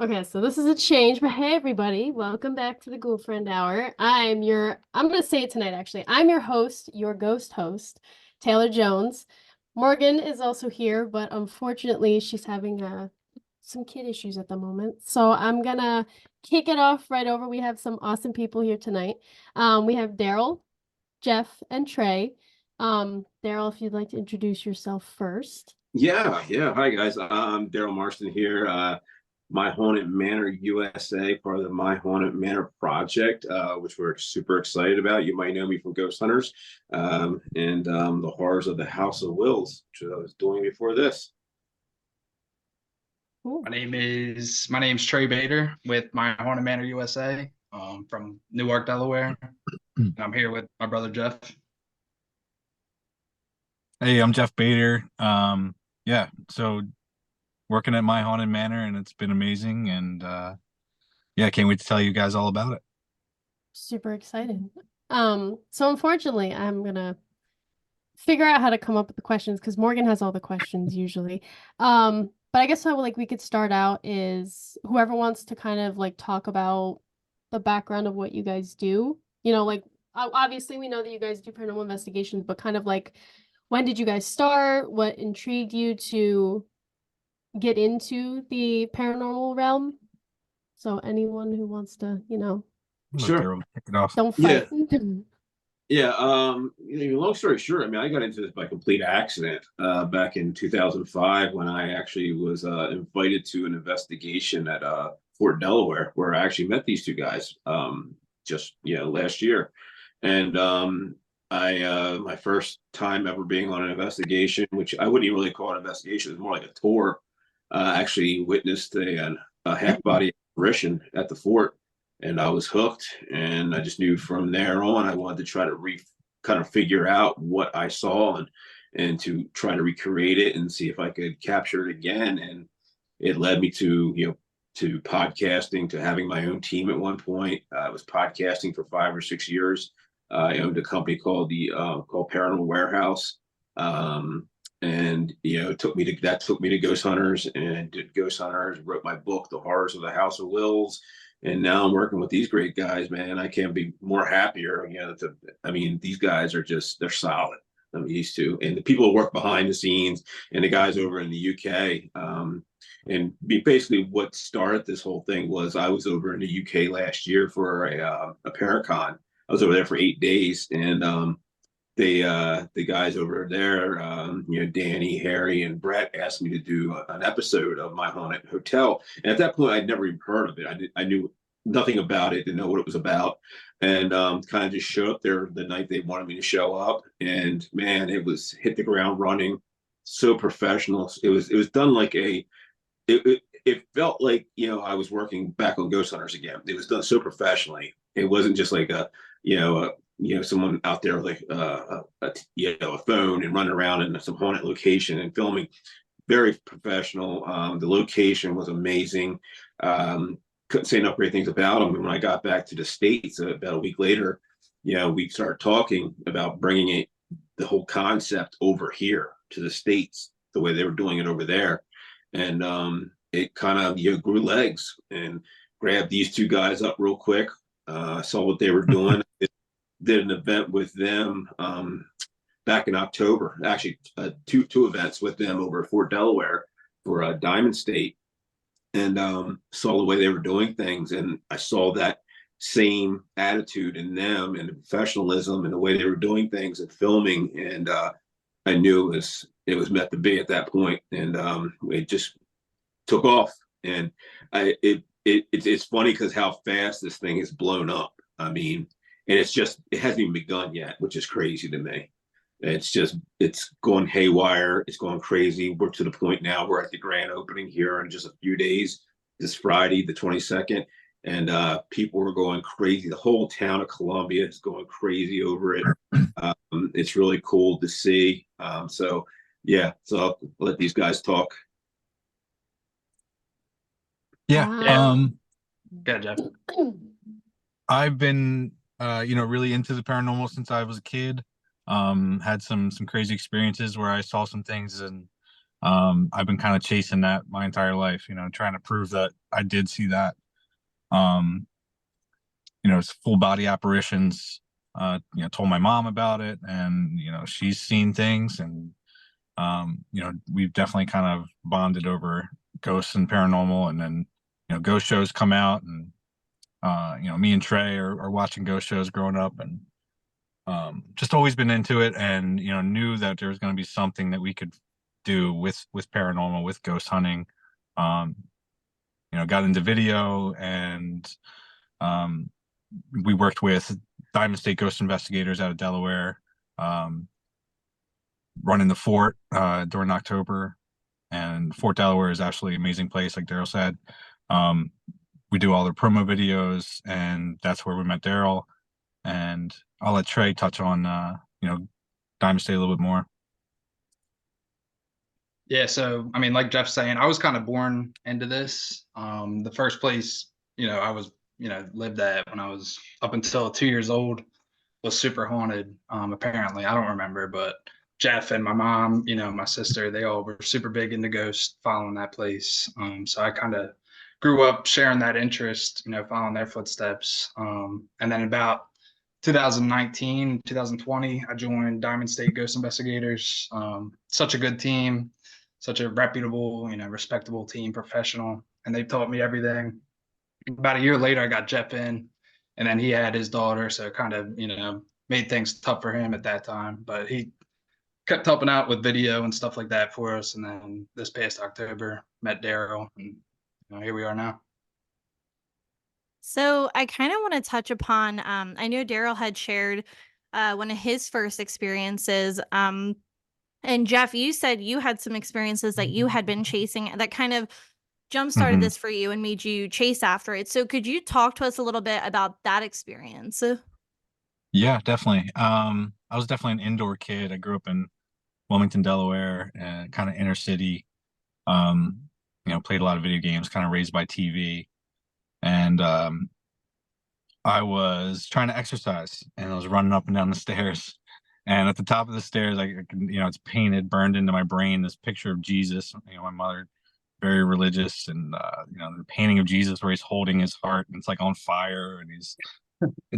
Okay, so this is a change, but hey everybody, welcome back to the Ghoulfriend Hour. I'm gonna say it tonight actually. I'm your host, your ghost host, Taylor Jones. Morgan is also here, but unfortunately she's having some kid issues at the moment. So I'm gonna kick it off right over. We have some awesome people here tonight. We have Daryl, Jeff, and Trey. Daryl, if you'd like to introduce yourself first. Yeah. Hi guys. I'm Daryl Marston here. My Haunted Manor USA, part of the My Haunted Manor project, which we're super excited about. You might know me from Ghost Hunters, and the horrors of the House of Wills, which I was doing before this. Cool. My name's Trey Bader with My Haunted Manor USA, from Newark, Delaware. And I'm here with my brother Jeff. Hey, I'm Jeff Bader. Yeah, so working at My Haunted Manor, and it's been amazing. And yeah, can't wait to tell you guys all about it. Super excited. So unfortunately, I'm gonna figure out how to come up with the questions because Morgan has all the questions usually. But I guess how like we could start out is whoever wants to kind of like talk about the background of what you guys do. Like obviously we know that you guys do paranormal investigations, but kind of like when did you guys start? What intrigued you to get into the paranormal realm? So anyone who wants to, Let Sure. Daryl kick it off. don't Yeah. fight. Yeah. Long story short, I mean, I got into this by complete accident back in 2005 when I actually was invited to an investigation at Fort Delaware, where I actually met these two guys just last year. And I my first time ever being on an investigation, which I wouldn't even really call it an investigation, it was more like a tour. Actually witnessed a half body apparition at the fort, and I was hooked. And I just knew from there on I wanted to try to kind of figure out what I saw and to try to recreate it and see if I could capture it again. And it led me to to podcasting, to having my own team at one point. I was podcasting for 5 or 6 years. I owned a company called Paranormal Warehouse. And it took me to Ghost Hunters, and did Ghost Hunters, wrote my book, The Horrors of the House of Wills, and now I'm working with these great guys, man. I can't be more happier. I mean, these guys are they're solid. I'm used to, and the people who work behind the scenes, and the guys over in the UK. And basically, what started this whole thing was I was over in the UK last year for a Paracon. I was over there for 8 days, and the guys over there, Danny, Harry, and Brett asked me to do an episode of My Haunted Hotel. And at that point, I'd never even heard of it. I knew nothing about it, didn't know what it was about, and kind of just showed up there the night they wanted me to show up. And man, it was hit the ground running, so professional. It was done like it felt like I was working back on Ghost Hunters again. It was done so professionally. It wasn't just like someone out there with like a phone and running around in some haunted location and filming. Very professional. The location was amazing. Couldn't say enough great things about them. And when I got back to the States about a week later, we started talking about bringing the whole concept over here to the States, the way they were doing it over there. And it kind of grew legs, and grabbed these two guys up real quick. Saw what they were doing. Did an event with them back in October. Actually, two events with them over at Fort Delaware for Diamond State, and saw the way they were doing things, and I saw that same attitude in them, and the professionalism, and the way they were doing things and filming. And I knew it was meant to be at that point, and it just took off. And it's funny because how fast this thing has blown up. I mean, and it hasn't even begun yet, which is crazy to me. It's going haywire. It's going crazy. We're to the point now. We're at the grand opening here in just a few days, this Friday, the 22nd. And people are going crazy. The whole town of Columbia is going crazy over it. It's really cool to see. So I'll let these guys talk. Yeah, Wow. Yeah, Jeff. I've been really into the paranormal since I was a kid. Had some crazy experiences where I saw some things, and I've been kind of chasing that my entire life, trying to prove that I did see that. Um, it's full body apparitions. Told my mom about it, and she's seen things, and we've definitely kind of bonded over ghosts and paranormal. And then ghost shows come out, and me and Trey are watching ghost shows growing up, and just always been into it, and knew that there was going to be something that we could do with paranormal, with ghost hunting. um got into video, and um we worked with Diamond State Ghost Investigators out of Delaware, um running the fort during October. And Fort Delaware is absolutely an amazing place, like Daryl said. um we do all their promo videos, and that's where we met Daryl. And I'll let Trey touch on Diamond State a little bit more. Yeah, so I mean, like Jeff's saying, I was kind of born into this. The first place, I was, lived at when I was up until 2 years old was super haunted. Apparently, I don't remember, but Jeff and my mom, my sister, they all were super big into ghosts, following that place. So I kind of grew up sharing that interest, following their footsteps. And then about 2019, 2020, I joined Diamond State Ghost Investigators. Such a good team, such a reputable, respectable team, professional, and they taught me everything. About a year later, I got Jeff in, and then he had his daughter, so it kind of, made things tough for him at that time. But he kept helping out with video and stuff like that for us. And then this past October, met Daryl, and here we are now. So I kind of want to touch upon, I know Daryl had shared one of his first experiences. And Jeff, you said you had some experiences that you had been chasing that kind of jump-started this for you and made you chase after it. So could you talk to us a little bit about that experience? Yeah, definitely. I was definitely an indoor kid. I grew up in Wilmington, Delaware, and kind of inner city. Played a lot of video games, kind of raised by TV. And I was trying to exercise, and I was running up and down the stairs. And at the top of the stairs, I can, it's painted, burned into my brain, this picture of Jesus. My mother, very religious, and the painting of Jesus where he's holding his heart, and it's like on fire, and it's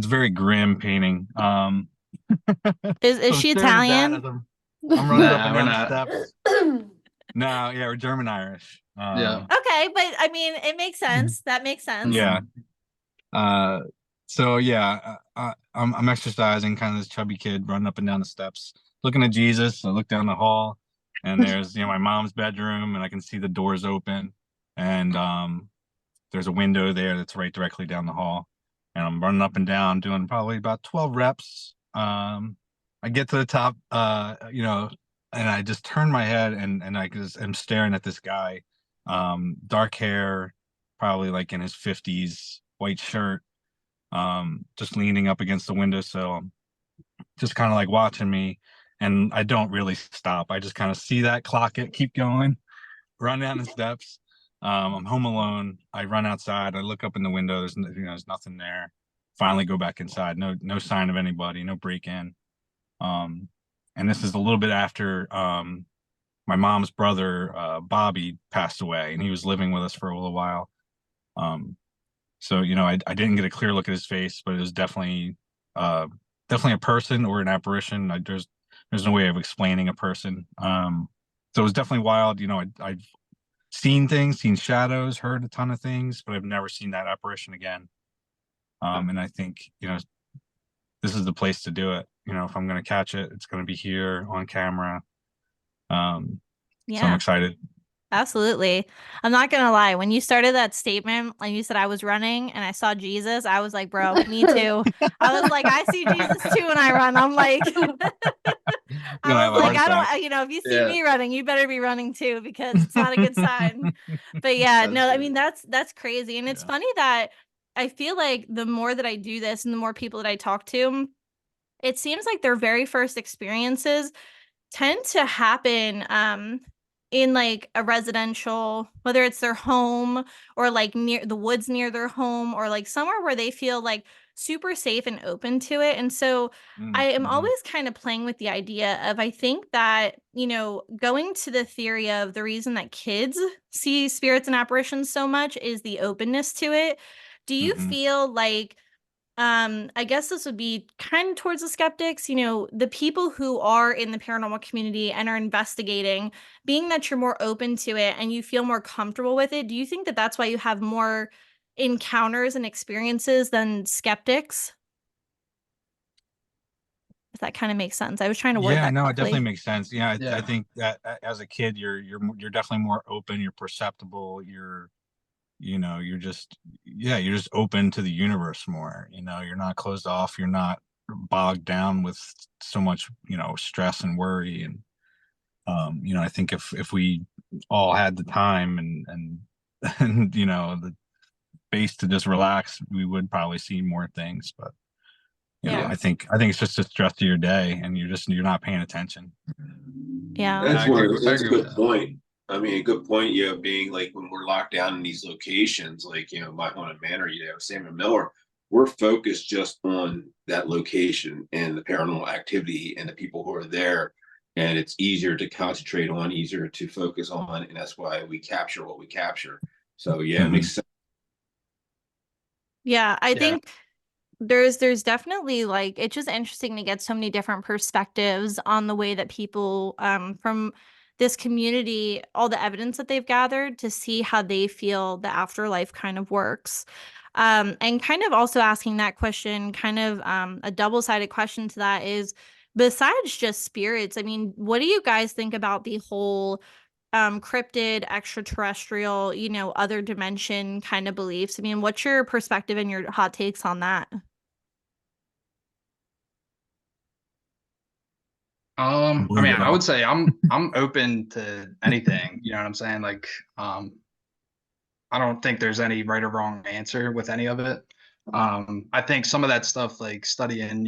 very grim painting. Is So she I'm staring at that Italian? as I'm running up Nah, and we're down the not. steps. No, yeah, we're German Irish. Yeah. Okay, but I mean, it makes sense. That makes sense. Yeah. So yeah, I'm exercising, kind of this chubby kid running up and down the steps, looking at Jesus. I look down the hall, and there's my mom's bedroom, and I can see the doors open, and there's a window there that's right directly down the hall, and I'm running up and down doing probably about 12 reps. I get to the top, and I just turn my head, and I just am staring at this guy, dark hair, probably like in his 50s, white shirt, just leaning up against the windowsill, just kind of like watching me. And I don't really stop. I just kind of see that, clock it, keep going, run down the steps. I'm home alone. I run outside. I look up in the window. There's nothing there. Finally go back inside. No sign of anybody. No break in. And this is a little bit after my mom's brother Bobby passed away, and he was living with us for a little while. So I didn't get a clear look at his face, but it was definitely a person or an apparition. There's no way of explaining a person. So it was definitely wild. I've seen things, seen shadows, heard a ton of things, but I've never seen that apparition again. And I think this is the place to do it. If I'm going to catch it, it's going to be here on camera. So I'm excited. Absolutely. I'm not gonna lie. When you started that statement and you said I was running and I saw Jesus, I was like, bro, me too. I was like, I see Jesus too when I run. I'm like, I was like, I don't, if you see me running, you better be running too, because it's not a good sign. But yeah, no, I mean, that's crazy. And it's funny that I feel like the more that I do this and the more people that I talk to, it seems like their very first experiences tend to happen in like a residential, whether it's their home or like near the woods near their home, or like somewhere where they feel like super safe and open to it. And so I am always kind of playing with the idea of, I think that, you know, going to the theory of the reason that kids see spirits and apparitions so much is the openness to it. Do you feel like, I guess this would be kind of towards the skeptics, you know, the people who are in the paranormal community and are investigating, being that you're more open to it and you feel more comfortable with it, do you think that that's why you have more encounters and experiences than skeptics? If that kind of makes sense. I was trying to word Yeah, that no, it correctly. definitely makes sense. Yeah, I Yeah. think that as a kid, you're definitely more open. You're perceptible. You're just, yeah, you're just open to the universe more. You're not closed off. You're not bogged down with so much, stress and worry. And I think if we all had the time and and the space to just relax, we would probably see more things. But Yeah. I think it's just the stress of your day, and you're not paying attention. Yeah. That's I agree that's a with good that. point. I mean, a good point, being like when we're locked down in these locations, like, My Haunted Manor, Sam and Miller, we're focused just on that location and the paranormal activity and the people who are there. And it's easier to concentrate on, easier to focus on. And that's why we capture what we capture. So, yeah, it makes sense. Yeah. I Yeah. think there's definitely, like, it's just interesting to get so many different perspectives on the way that people from this community, all the evidence that they've gathered, to see how they feel the afterlife kind of works. And kind of also asking that question, kind of a double-sided question to that is, besides just spirits, I mean, what do you guys think about the whole cryptid, extraterrestrial, other dimension kind of beliefs? I mean, what's your perspective and your hot takes on that? I mean, I would say I'm open to anything, you know what I'm saying? Like, I don't think there's any right or wrong answer with any of it. I think some of that stuff, like studying,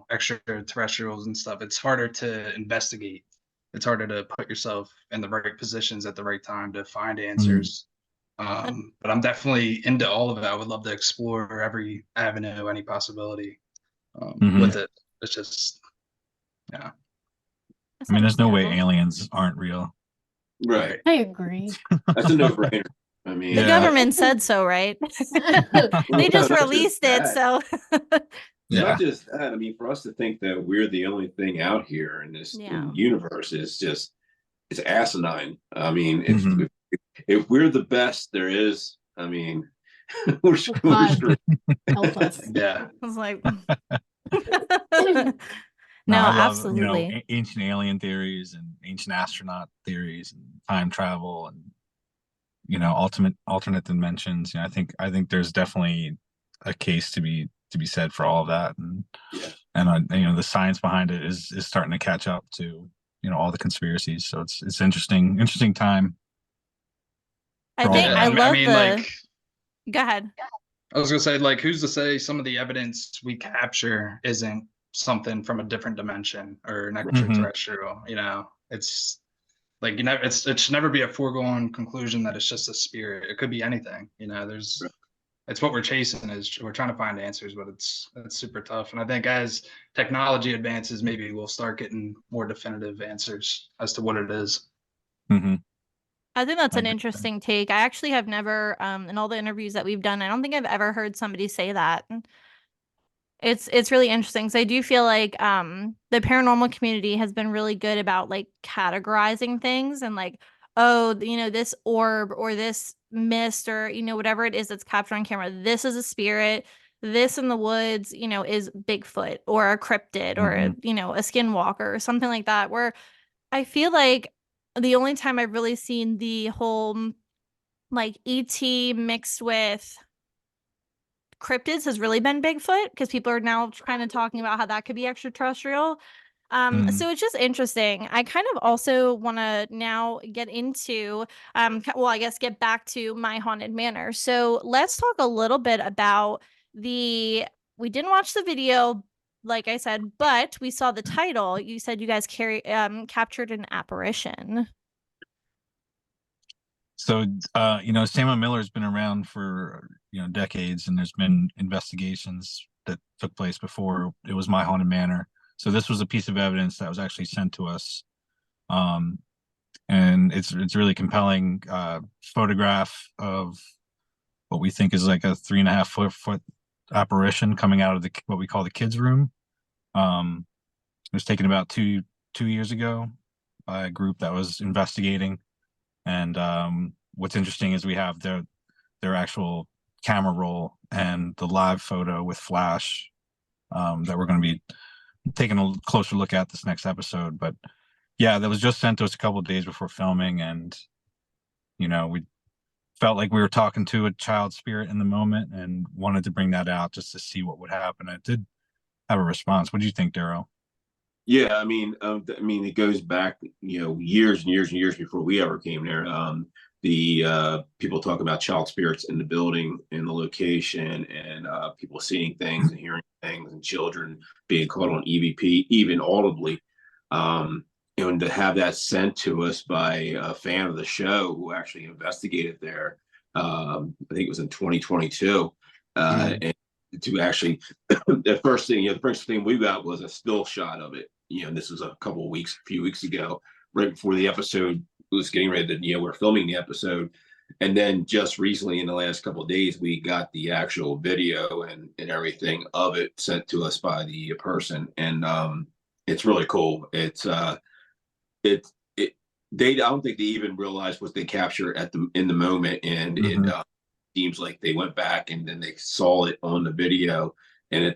extraterrestrials and stuff, it's harder to investigate. It's harder to put yourself in the right positions at the right time to find answers. But I'm definitely into all of it. I would love to explore every avenue, any possibility with it. It's just, yeah. I mean, there's no way Understandable. aliens aren't real. Right. I agree. That's a no-brainer. I mean, The Yeah. government said so, right? They just not released it, that. so It's Yeah. not just that. I mean, for us to think that we're the only thing out here in this Yeah. universe is just, it's asinine. I mean, Mhm. if we're the best there is, I mean, we're God. screwed. Help us. Yeah. I was like, No, no, I love, absolutely. ancient alien theories and ancient astronaut theories and time travel and, alternate dimensions. I think there's definitely a case to be said for all of that. And, Yeah. and the science behind it is starting to catch up to, all the conspiracies. So it's interesting time. I for all think of I that. I love mean, the. like, Go ahead. I was gonna say, like, who's to say some of the evidence we capture isn't something from a different dimension or an extraterrestrial? It's like, it should never be a foregone conclusion that it's just a spirit. It could be anything. It's what we're chasing, is we're trying to find answers, but it's super tough. And I think as technology advances, maybe we'll start getting more definitive answers as to what it is. Mhm. I think that's I an agree with that. interesting take. I actually have never, in all the interviews that we've done, I don't think I've ever heard somebody say that. It's really interesting. So I do feel like the paranormal community has been really good about, like, categorizing things and, like, oh, this orb or this mist or whatever it is that's captured on camera, this is a spirit. This in the woods, is Bigfoot or a cryptid or a skinwalker or something like that. Where I feel like the only time I've really seen the whole, like, ET mixed with cryptids has really been Bigfoot, because people are now kind of talking about how that could be extraterrestrial. So it's just interesting. I kind of also want to now get into, well, I guess get back to My Haunted Manor. So let's talk a little bit about we didn't watch the video, like I said, but we saw the title. You said you guys captured an apparition. So, Sam and Miller's been around for, decades, and there's been investigations that took place before it was My Haunted Manor. So this was a piece of evidence that was actually sent to us. And it's really compelling photograph of what we think is like a 3.5 foot apparition coming out of what we call the kids' room. It was taken about two years ago by a group that was investigating. And what's interesting is we have their actual camera roll and the live photo with flash that we're going to be taking a closer look at this next episode. But yeah, that was just sent to us a couple of days before filming, and we felt like we were talking to a child spirit in the moment and wanted to bring that out just to see what would happen. It did have a response. What do you think, Daryl? Yeah, I mean, it goes back, years and years and years before we ever came there. The people talk about child spirits in the building, in the location, and people seeing things and hearing things, and children being caught on EVP, even audibly. And to have that sent to us by a fan of the show who actually investigated there, I think it was in 2022, and to actually, the first thing we got was a still shot of it. This was a few weeks ago, right before the episode was getting ready to, we're filming the episode. And then just recently in the last couple of days, we got the actual video and everything of it sent to us by the person. And it's really cool. I don't think they even realized what they captured in the moment. And it seems like they went back and then they saw it on the video. And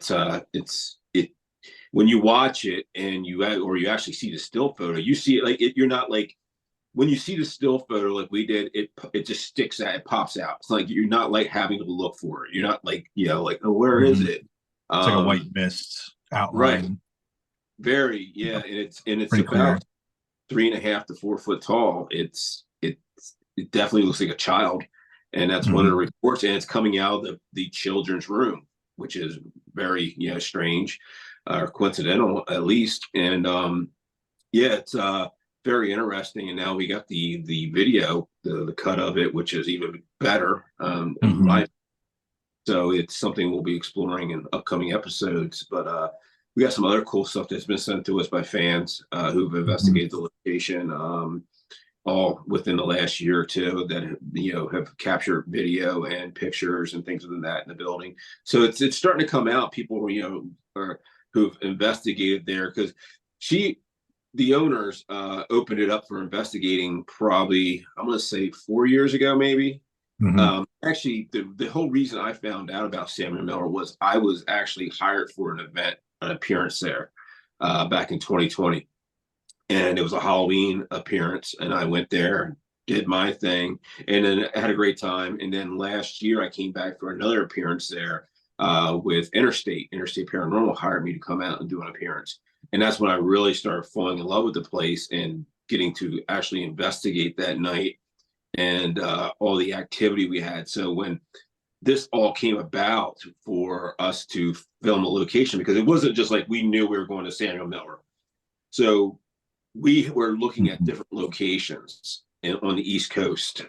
when you watch it and you actually see the still photo, you see it like you're not like, when you see the still photo like we did, it just sticks out, it pops out. It's like you're not like having to look for it. You're not like, like, oh, where is it? It's like a white mist outline. Right. Very, yeah. And it's Pretty about clear. 3.5 to 4 foot tall. It definitely looks like a child. And that's one of the reports. And it's coming out of the children's room, which is very, strange or coincidental at least. And it's very interesting. And now we got the video, the cut of it, which is even better. So it's something we'll be exploring in upcoming episodes. But we got some other cool stuff that's been sent to us by fans who've investigated the location, all within the last year or two, that have captured video and pictures and things like that in the building. So it's starting to come out. People who've investigated there, because the owners opened it up for investigating probably, I'm going to say 4 years ago, maybe. Actually, the whole reason I found out about Samuel Miller was I was actually hired for an appearance there back in 2020. And it was a Halloween appearance. And I went there, did my thing, and then I had a great time. And then last year I came back for another appearance there with Interstate Paranormal hired me to come out and do an appearance. And that's when I really started falling in love with the place and getting to actually investigate that night and all the activity we had. So when this all came about for us to film a location, because it wasn't just like we knew we were going to Samuel Miller. So we were looking at different locations on the East Coast,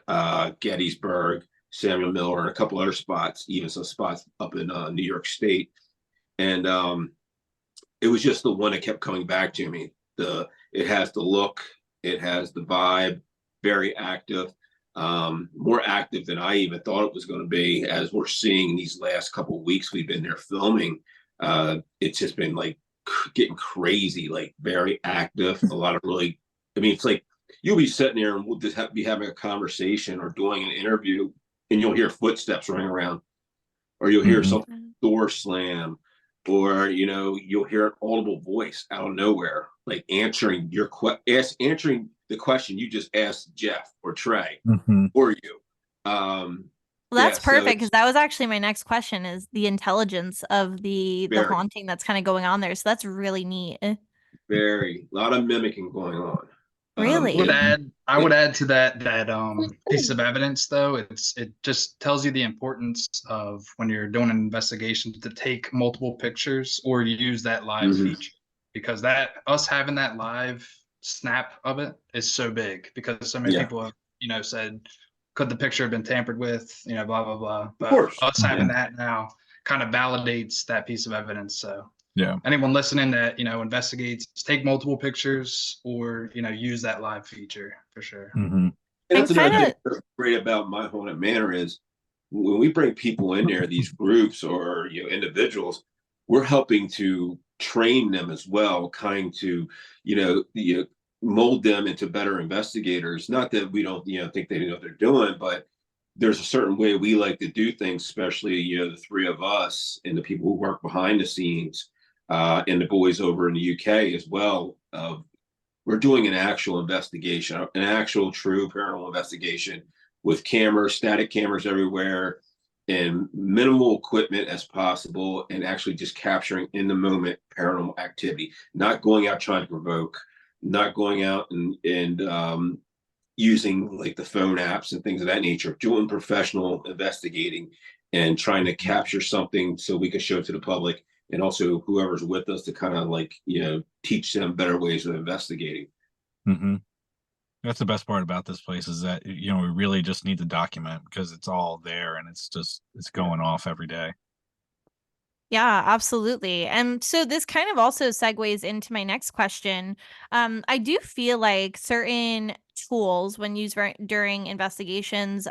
Gettysburg, Samuel Miller, and a couple other spots, even some spots up in New York State. And it was just the one that kept coming back to me. It has the look, it has the vibe, very active, more active than I even thought it was going to be. As we're seeing these last couple of weeks we've been there filming, it's just been like getting crazy, like very active. A lot of really, it's like you'll be sitting there and we'll just be having a conversation or doing an interview, and you'll hear footsteps running around, or you'll hear something door slam, or you'll hear an audible voice out of nowhere, like answering the question you just asked Jeff or Trey or you. Well, that's perfect, because that was actually my next question, is the intelligence of the haunting that's kind of going on there. So that's really neat. A lot of mimicking going on. Really? I would add to that piece of evidence, though. It just tells you the importance of, when you're doing an investigation, to take multiple pictures or use that live feature, because us having that live snap of it is so big, because so many people have said, could the picture have been tampered with, blah blah blah. But us having that now, kind of validates that piece of evidence. So Yeah. anyone listening that, investigates, take multiple pictures or, use that live feature for sure. Mm-hmm. And that's And another thing kinda- that's great about My Haunted Manor is when we bring people in there, these groups or individuals, we're helping to train them as well, kind to mold them into better investigators. Not that we don't think they know what they're doing, but there's a certain way we like to do things, especially the three of us and the people who work behind the scenes, and the boys over in the UK as well. We're doing an actual investigation, an actual true paranormal investigation with cameras, static cameras everywhere, and minimal equipment as possible, and actually just capturing in the moment paranormal activity, not going out trying to provoke, not going out and using like the phone apps and things of that nature, doing professional investigating and trying to capture something so we can show it to the public, and also whoever's with us to kind of like teach them better ways of investigating. Mm-hmm. That's the best part about this place is that we really just need to document because it's all there and it's going off every day. Yeah, absolutely. And so this kind of also segues into my next question. I do feel like certain tools when used during investigations,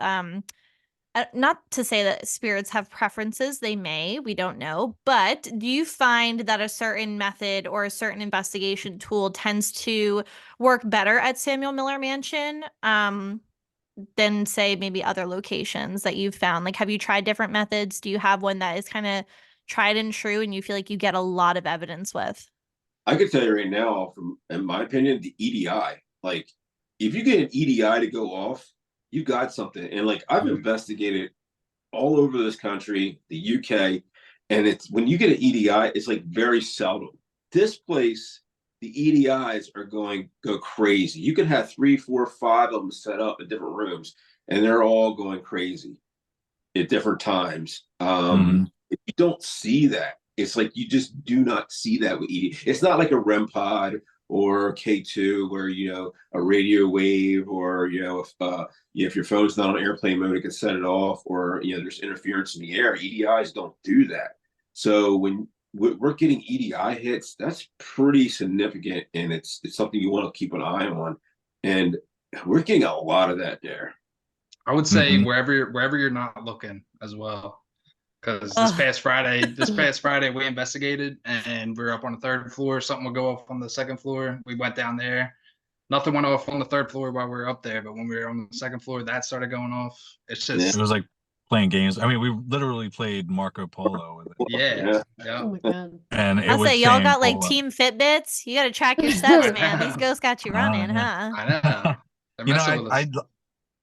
not to say that spirits have preferences, they may, we don't know, but do you find that a certain method or a certain investigation tool tends to work better at Samuel Miller Mansion than say maybe other locations that you've found? Like, have you tried different methods? Do you have one that is kind of tried and true and you feel like you get a lot of evidence with? I could tell you right now, from in my opinion, the EDI. Like, if you get an EDI to go off, you got something. And like, I've investigated all over this country, the UK, and it's when you get an EDI, it's like very seldom. This place, the EDIs are go crazy. You can have 3, 4, 5 of them set up in different rooms, and they're all going crazy at different times. If you don't see that, it's like you just do not see that with ED. It's not like a REM pod or K2 where a radio wave, or if your phone's not on airplane mode, it can set it off, or there's interference in the air. EDIs don't do that. So when we're getting EDI hits, that's pretty significant, and it's something you want to keep an eye on. And we're getting a lot of that there. I would say wherever you're not looking as well. Because this past Friday we investigated and we were up on the 3rd floor. Something would go off on the 2nd floor. We went down there. Nothing went off on the 3rd floor while we were up there, but when we were on the 2nd floor, that started going off. It's just it was like playing games. I mean, we literally played Marco Polo with it. Yeah. Oh my God. And it I'll was say y'all got like Polo. team Fitbits. You got to track your steps, man. These know. ghosts got you running, Yeah. huh? I know. They're messing with us.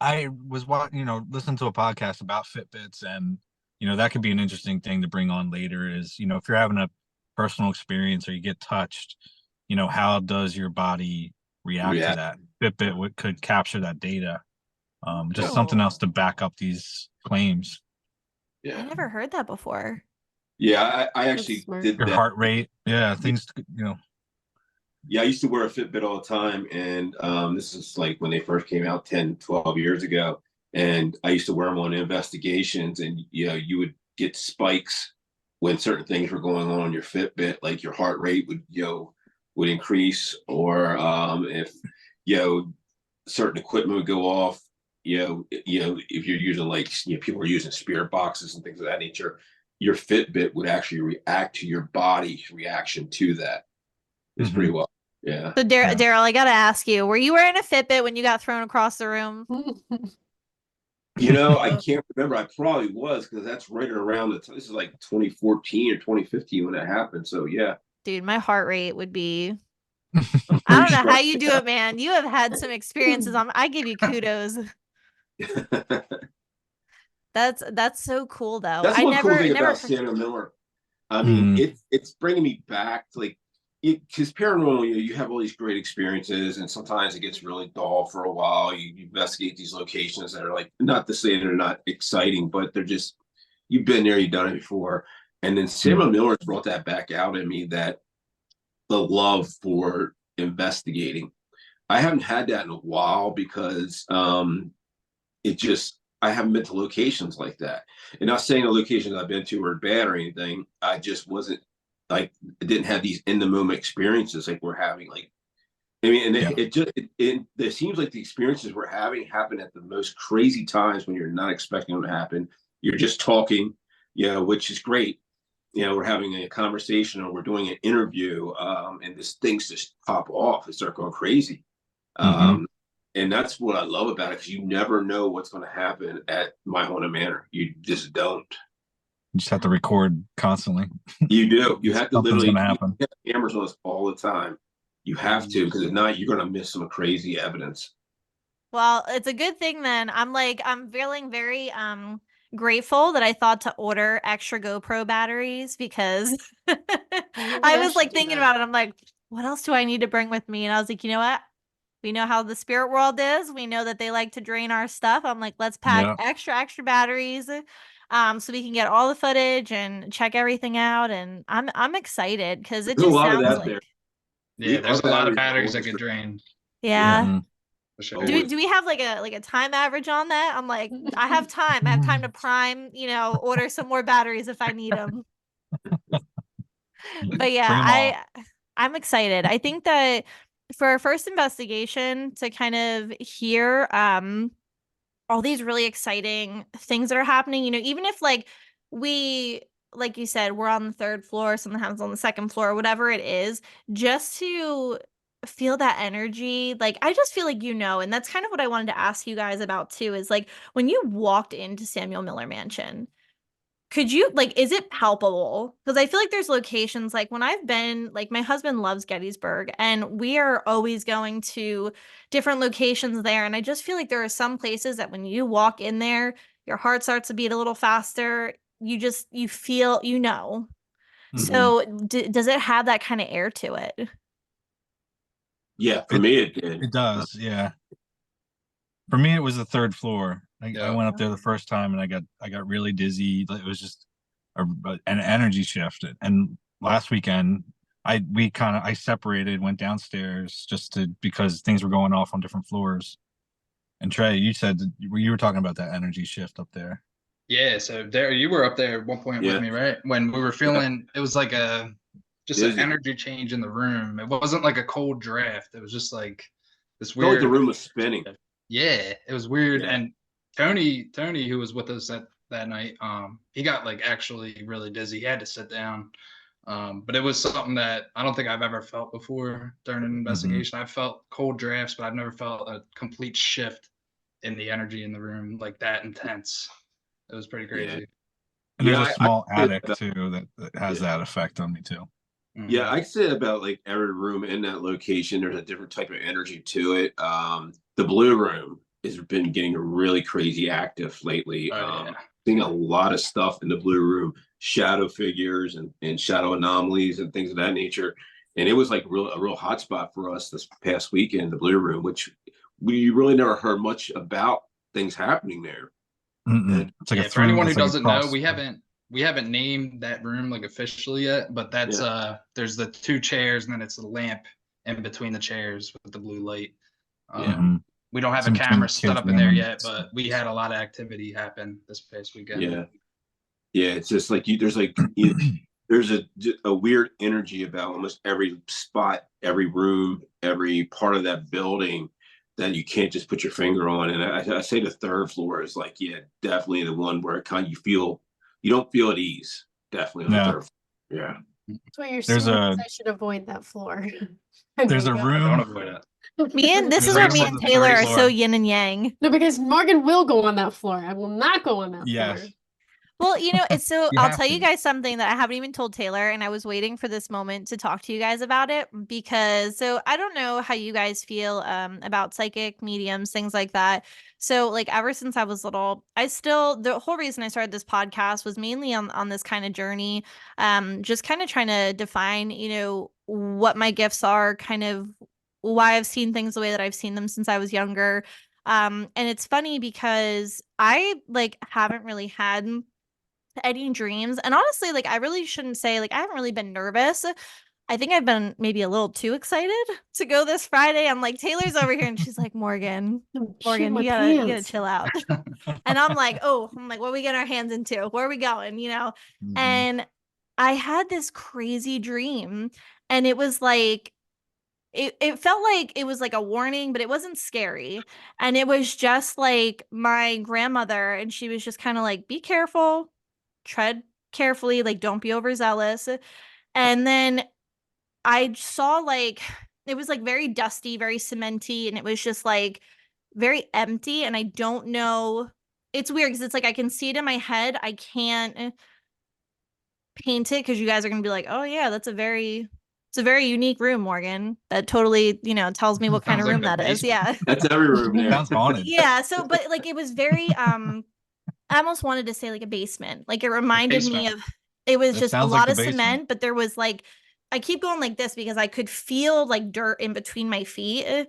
I was watching, listening to a podcast about Fitbits, and that could be an interesting thing to bring on later. Is if you're having a personal experience or you get touched, how does your body react to that? Fitbit could capture that data. Just something else to back up these claims. Yeah, I never heard that before. Yeah, I actually did your that. heart rate. Yeah, things. Yeah, I used to wear a Fitbit all the time, and this is like when they first came out 10, 12 years ago. And I used to wear them on investigations, and you would get spikes when certain things were going on your Fitbit, like your heart rate would increase, or if certain equipment would go off. If you're using like people are using spirit boxes and things of that nature, your Fitbit would actually react to your body's reaction to that. It's pretty well. Yeah. So Daryl, I got to ask you, were you wearing a Fitbit when you got thrown across the room? I can't remember. I probably was, because that's right around this is like 2014 or 2015 when that happened. So yeah. Dude, my heart rate would be I don't know how you do it, man. You have had some experiences. I give you kudos. That's so cool, though. That's one cool thing about Samuel Miller. I mean, it's bringing me back to like, because paranormal, you have all these great experiences, and sometimes it gets really dull for a while. You investigate these locations that are like, not to say they're not exciting, but they're just, you've been there, you've done it before. And then Samuel Miller brought that back out in me, that the love for investigating. I haven't had that in a while, because I haven't been to locations like that. And not saying the locations I've been to were bad or anything. I just wasn't like, I didn't have these in the moment experiences like we're having. Like, I mean, and Yeah. it seems like the experiences we're having happen at the most crazy times when you're not expecting them to happen. You're just talking, which is great. We're having a conversation or we're doing an interview, and this things just pop off and start going crazy. And that's what I love about it, because you never know what's going to happen at My Haunted Manor. You just don't. You just have to record constantly. You do. You have to Something's literally gonna happen. have cameras on us all the time. You have to, because if not, you're going to miss some crazy evidence. Well, it's a good thing then. I'm feeling very grateful that I thought to order extra GoPro batteries, because I was like thinking about it. I'm like, what else do I need to bring with me? And I was like, you know what? We know how the spirit world is. We know that they like to drain our stuff. I'm like, let's pack extra batteries, so we can get all the footage and check everything out. And I'm excited because it There's a just lot of sounds that like, there. Yeah, there's a lot of batteries that always get drained. yeah. For sure. Do we have like a time average on that? I'm like, I have time. I have time to prime, order some more batteries if I need them. But yeah, Bring 'em all. I'm excited. I think that for our first investigation, to kind of hear all these really exciting things that are happening, even if we, like you said, we're on the third floor, something happens on the second floor, whatever it is, just to feel that energy. Like, I just feel like, and that's kind of what I wanted to ask you guys about too, is like, when you walked into Samuel Miller Mansion, could you, is it palpable? Because I feel like there's locations, like when I've been, like my husband loves Gettysburg, and we are always going to different locations there. And I just feel like there are some places that when you walk in there, your heart starts to beat a little faster. You feel, So does it have that kind of air to it? Yeah, for me it did. It does, yeah. For me, it was the third floor. I went up there the first time and I got really dizzy. It was just an energy shift. And last weekend, I separated, went downstairs because things were going off on different floors. And Trey, you said you were talking about that energy shift up there. Yeah, so there you were up there at one point with me, right? When we were feeling it was like just an energy change in the room. It wasn't like a cold draft. It was just like this weird. Like the room was spinning. Yeah, it was weird. Yeah. And Tony, who was with us that night, he got actually really dizzy. He had to sit down. But it was something that I don't think I've ever felt before during an investigation. I've felt cold drafts, but I've never felt a complete shift in the energy in the room like that intense. It was pretty crazy. Yeah. And there's a small attic too that has that effect on me too. Yeah, I said about every room in that location, there's a different type of energy to it. The blue room has been getting really crazy active lately. Seeing a lot of stuff in the blue room, shadow figures and shadow anomalies and things of that nature. And it was a real hot spot for us this past weekend, the blue room, which we really never heard much about things happening there. It's like for anyone who doesn't know, we haven't named that room officially yet, but that's there's the two chairs and then it's the lamp in between the chairs with the blue light. We don't have a camera set up in there yet, but we had a lot of activity happen this past weekend. Yeah, it's just there's a weird energy about almost every spot, every room, every part of that building that you can't just put your finger on. And I say the third floor is definitely the one where you don't feel at ease. Definitely on the third floor. Yeah. That's what you're saying. I should avoid that floor. There's a room. Don't avoid it. This is where me and Taylor are so yin and yang. No, because Morgan will go on that floor. I will not go on that floor. Well, it's so I'll tell you guys something that I haven't even told Taylor, and I was waiting for this moment to talk to you guys about it, because I don't know how you guys feel about psychic mediums, things like that. So ever since I was little, the whole reason I started this podcast was mainly on this kind of journey, just kind of trying to define, what my gifts are, kind of why I've seen things the way that I've seen them since I was younger. And it's funny because I haven't really had any dreams, and honestly I really shouldn't say I haven't really been nervous, I think I've been maybe a little too excited to go this Friday. I'm like, Taylor's over here and she's like, Morgan, I'm shitting Morgan, my you gotta pants. chill out. And I'm like, what are we getting our hands into? Where are we going? Mhm. And I had this crazy dream, and it was like, it felt like it was like a warning, but it wasn't scary. And it was just like my grandmother, and she was just kind of like, be careful, tread carefully, like, don't be overzealous. And then I saw like, it was like very dusty, very cementy, and it was just like very empty. And I don't know. It's weird because it's like I can see it in my head. I can't paint it because you guys are gonna be like, oh yeah, it's a very unique room, Morgan. That totally, tells me what kind Sounds of like room the that is. basement. Yeah. That's every room there. Sounds haunted. Yeah. So, but like it was very I almost wanted to say like a basement. Like it reminded me Basement. of, it was That just a sounds like lot the of basement. cement, but there was like, I keep going like this because I could feel like dirt in between my feet.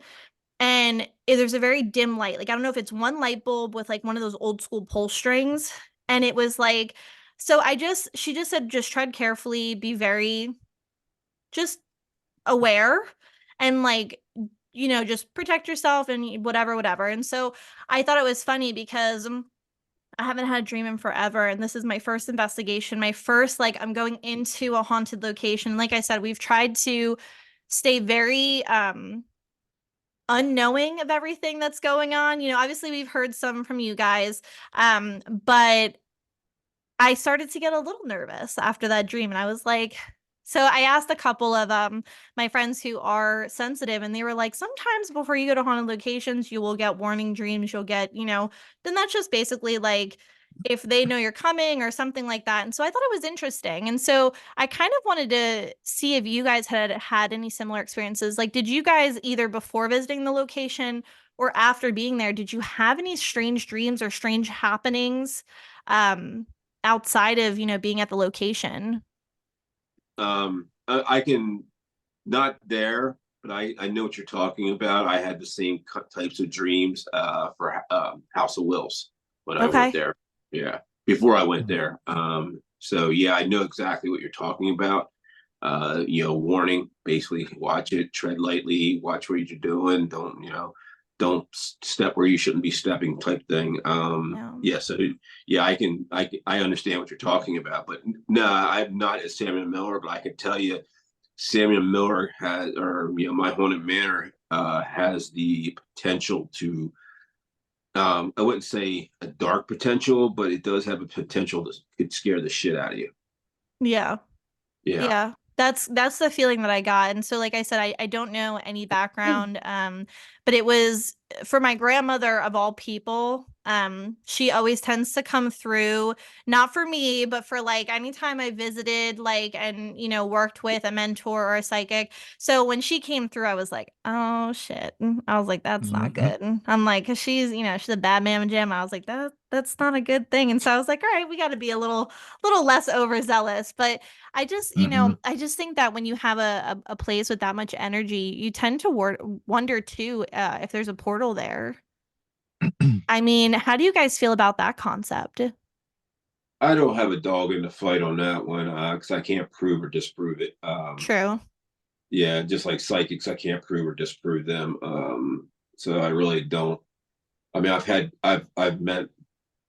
And there's a very dim light. Like I don't know if it's one light bulb with like one of those old school pull strings. And it was like, so she just said, just tread carefully, be very just aware, and like, just protect yourself and whatever, whatever. And so I thought it was funny because I haven't had a dream in forever, and this is my first investigation. My first, like, I'm going into a haunted location. Like I said, we've tried to stay very unknowing of everything that's going on. Obviously we've heard some from you guys, but I started to get a little nervous after that dream, and I was like, so I asked a couple of my friends who are sensitive, and they were like, sometimes before you go to haunted locations, you will get warning dreams. You'll get, then that's just basically like if they know you're coming or something like that. And so I thought it was interesting. And so I kind of wanted to see if you guys had had any similar experiences. Like, did you guys either before visiting the location or after being there, did you have any strange dreams or strange happenings? Outside of being at the location. I can not there, but I know what you're talking about. I had the same types of dreams for House of Wills when I went Okay. there. Yeah, before I went there. So yeah, I know exactly what you're talking about. Warning, basically, watch it, tread lightly, watch what you're doing. Don't step where you shouldn't be stepping, type thing. Yeah. Yeah, so yeah, I understand what you're talking about, but no, I'm not a Samuel Miller, but I can tell you Samuel Miller has, or My Haunted Manor has the potential to, I wouldn't say a dark potential, but it does have a potential that could scare the shit out of you. Yeah. Yeah. Yeah. That's the feeling that I got. And so like I said, I don't know any background. But it was for my grandmother of all people. She always tends to come through, not for me, but for like anytime I visited, like, and worked with a mentor or a psychic. So when she came through, I was like, oh shit. I was like, that's not good. I'm like, cause she's a bad mamma jam. I was like, that's not a good thing. And so I was like, all right, we gotta be a little less overzealous. But I just, I just think that when you have a place with that much energy, you tend to wonder too if there's a portal there. I mean, how do you guys feel about that concept? I don't have a dog in the fight on that one because I can't prove or disprove it. True. Yeah, just like psychics, I can't prove or disprove them. So I really don't. I mean, I've met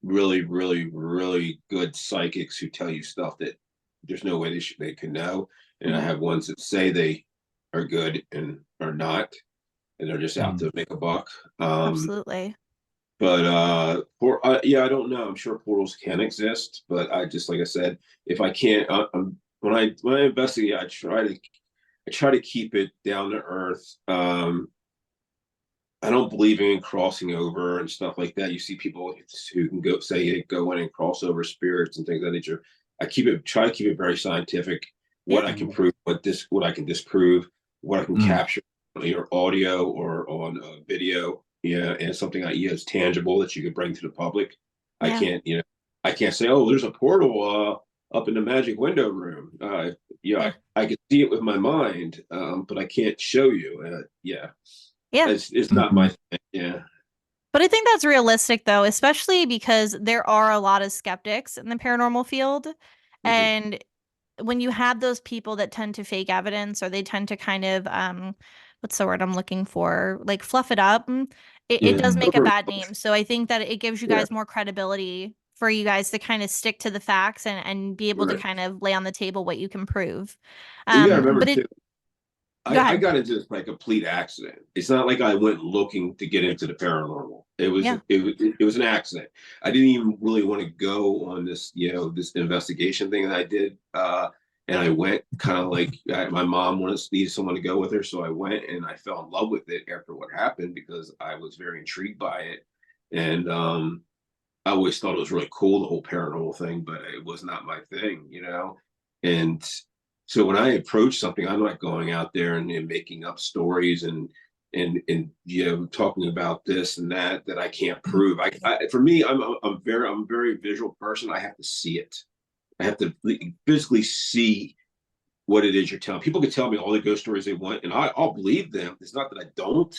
really, really, really good psychics who tell you stuff that there's no way they can know, and I have ones that say they are good and are not, and they're just out to make a buck. Absolutely. But yeah, I don't know. I'm sure portals can exist, but I just, like I said, if I can't, when I investigate, I try to keep it down to earth. I don't believe in crossing over and stuff like that. You see people who can go in and cross over spirits and things of that nature. Try to keep it very scientific. What Yeah. I can prove, what I can disprove, what I can capture on either audio or on video. Yeah, and something that is tangible that you can bring to the public. I Yeah. can't, I can't say, oh, there's a portal up in the magic window room. Yeah. I can see it with my mind, but I can't show you. Yeah. Yeah. It's not my thing. Yeah. But I think that's realistic though, especially because there are a lot of skeptics in the paranormal field. Mhm. And when you have those people that tend to fake evidence, or they tend to kind of what's the word I'm looking for? Like fluff it up. It Yeah. does make a bad name. So I think that it gives you Yeah. guys more credibility for you guys to kind of stick to the facts and be able to Right. kind of lay on the table what you can prove. You gotta remember But too, go I ahead. got into this by complete accident. It's not like I went looking to get into the paranormal. Yeah. It was an accident. I didn't even really want to go on this, this investigation thing that I did. And I went kind of like my mom needed someone to go with her, so I went and I fell in love with it after what happened because I was very intrigued by it. And I always thought it was really cool, the whole paranormal thing, but it was not my thing. And so when I approach something, I'm not going out there and making up stories and talking about this and that I can't prove. For me, I'm a very visual person. I have to see it. I have to physically see what it is you're telling. People can tell me all the ghost stories they want, and I'll believe them. It's not that I don't,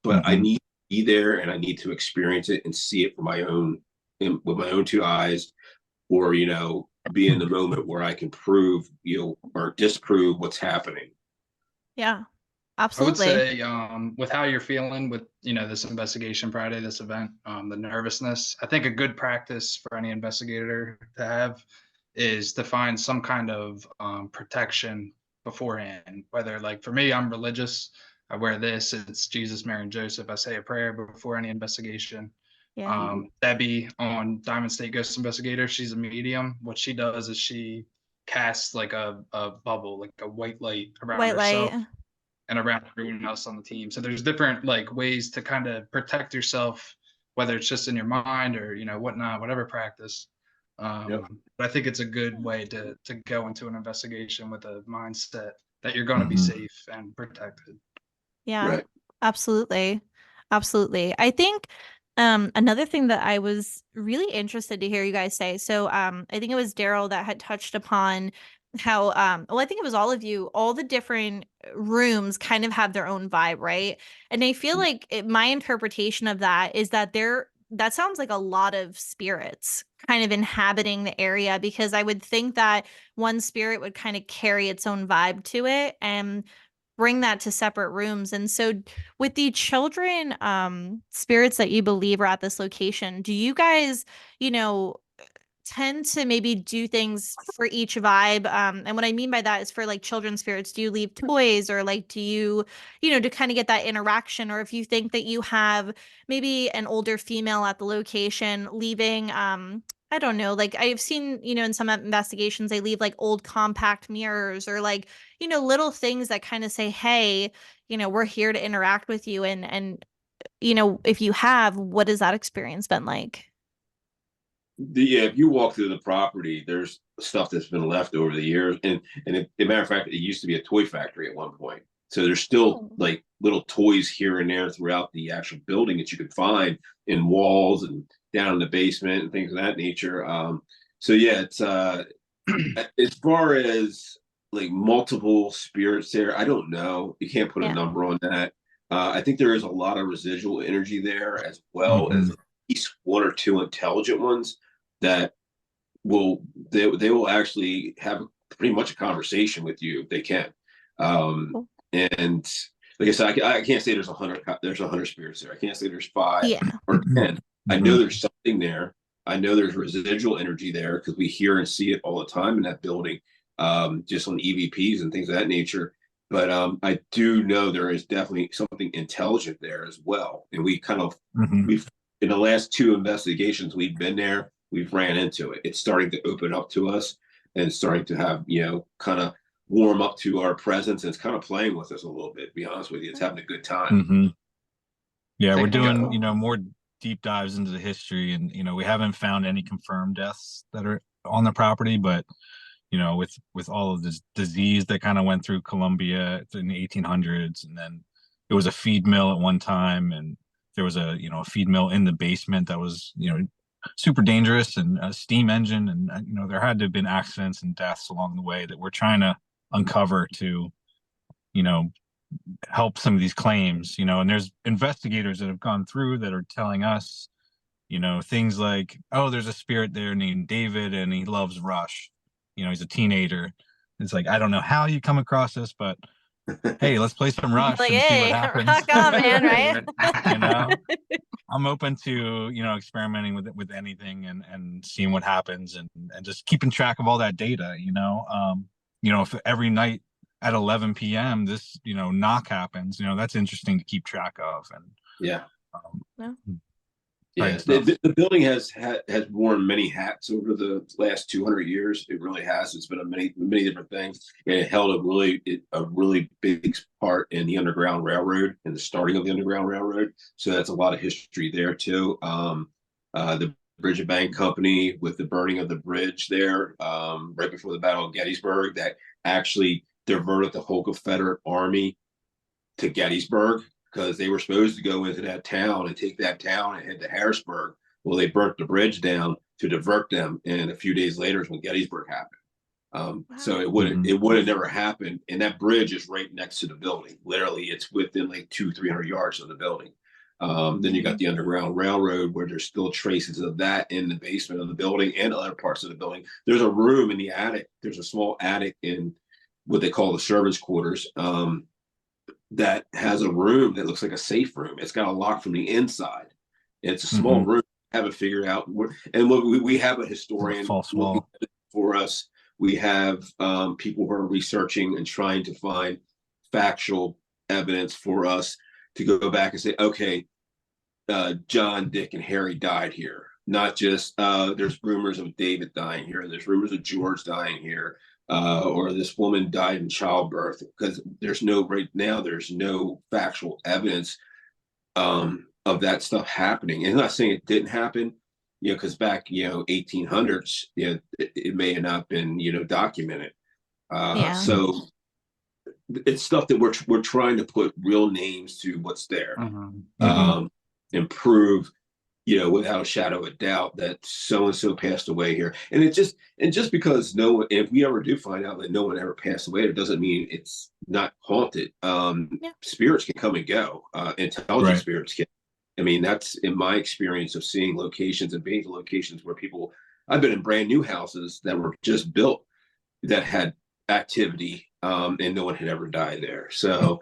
but I Mhm. need to be there and I need to experience it and see it for my own with my own two eyes, or be in the moment where I can prove or disprove what's happening. Yeah, I would absolutely. say, with how you're feeling with, this investigation Friday, this event, the nervousness, I think a good practice for any investigator to have is to find some kind of protection beforehand. Whether, like, for me, I'm religious. I wear this. It's Jesus, Mary, and Joseph. I say a prayer before any investigation. Yeah. Debbie on Diamond State Ghost Investigator, she's a medium. What she does is she casts like a bubble, like a white light around White light. herself and around everyone else on the team. So there's different like ways to kind of protect yourself, whether it's just in your mind or whatnot, whatever practice. Yep. But I think it's a good way to go into an investigation with a mindset that you're going to be Mhm. safe and protected. Yeah, Right. absolutely. Absolutely. I think another thing that I was really interested to hear you guys say. So I think it was Daryl that had touched upon how well, I think it was all of you, all the different rooms kind of have their own vibe, right? And I feel like my interpretation of that is that that sounds like a lot of spirits kind of inhabiting the area, because I would think that one spirit would kind of carry its own vibe to it and bring that to separate rooms. And so with the children spirits that you believe are at this location, do you guys, you know, tend to maybe do things for each vibe? And what I mean by that is, for like children spirits, do you leave toys, or like do you, to kind of get that interaction? Or if you think that you have maybe an older female at the location, leaving I don't know, like I've seen, in some investigations, they leave like old compact mirrors, or like, little things that kind of say, hey, we're here to interact with you. And if you have, what has that experience been like? Yeah, if you walk through the property, there's stuff that's been left over the years, and as a matter of fact, it used to be a toy factory at one point. So there's still Oh. like little toys here and there throughout the actual building that you could find in walls and down in the basement and things of that nature. So yeah, it's as far as like multiple spirits there, I don't know. You can't put a Yeah. number on that. I think there is a lot of residual energy there, as well as Mhm. at least one or two intelligent ones that they will actually have pretty much a conversation with you if they can. Cool. And like I said, I can't say there's 100 spirits there. I can't say there's 5 Yeah. or 10. I know Mhm. there's something there. I know there's residual energy there because we hear and see it all the time in that building, just on EVPs and things of that nature. But I do know there is definitely something intelligent there as well. And Mhm. we've in the last 2 investigations we've been there, we've ran into it. It's starting to open up to us and starting to have, kind of warm up to our presence. And it's kind of playing with us a little bit, to be honest with you. It's having a good time. Mhm. Yeah, I we're think doing, more deep dives into the history, and we haven't found any confirmed deaths that are on the property, but with all of this disease that kind of went through Colombia in the 1800s, and then it was a feed mill at one time, and there was a feed mill in the basement that was super dangerous, and a steam engine, and there had to have been accidents and deaths along the way that we're trying to uncover to you know help some of these claims, and there's investigators that have gone through that are telling us things like, oh, there's a spirit there named David and he loves Rush. He's a teenager. It's like, I don't know how you come across this, but hey, let's play some Rush Like, and see what hey, happens. rock on, man, right? You know, I'm open to, experimenting with anything and seeing what happens and just keeping track of all that data, if every night at 11 p.m. this, knock happens, that's interesting to keep track of. And Yeah. Yeah. Yeah, the building has worn many hats over the last 200 years. It really has. It's been a many different things, and it held a really big part in the Underground Railroad and the starting of the Underground Railroad. So that's a lot of history there too. The Bridge and Bank Company with the burning of the bridge there right before the Battle of Gettysburg, that actually diverted the whole Confederate Army to Gettysburg, because they were supposed to go into that town and take that town and head to Harrisburg. Well, they burnt the bridge down to divert them, and a few days later is when Gettysburg happened. So it would have never happened. And that bridge is right next to the building. Literally, it's within like 200-300 yards of the building. Then you got the Underground Railroad, where there's still traces of that in the basement of the building and other parts of the building. There's a room in the attic. There's a small attic in what they call the servants' quarters. That has a room that looks like a safe room. It's got a lock from the inside. It's a small room. Haven't figured out. And what we have a historian false wall for us. We have people who are researching and trying to find factual evidence for us to go back and say, okay, John, Dick, and Harry died here. Not just there's rumors of David dying here. There's rumors of George dying here. Or this woman died in childbirth, because there's no factual evidence of that stuff happening. And I'm not saying it didn't happen, because back 1800s, it may have not been documented. So it's stuff that we're trying to put real names to what's there, and prove, without a shadow of a doubt, that so and so passed away here. And just because if we ever do find out that no one ever passed away, it doesn't mean it's not haunted. Spirits can come and go. Intelligent spirits can. I mean, that's in my experience of seeing locations and being to locations where I've been in brand new houses that were just built that had activity, and no one had ever died there. So,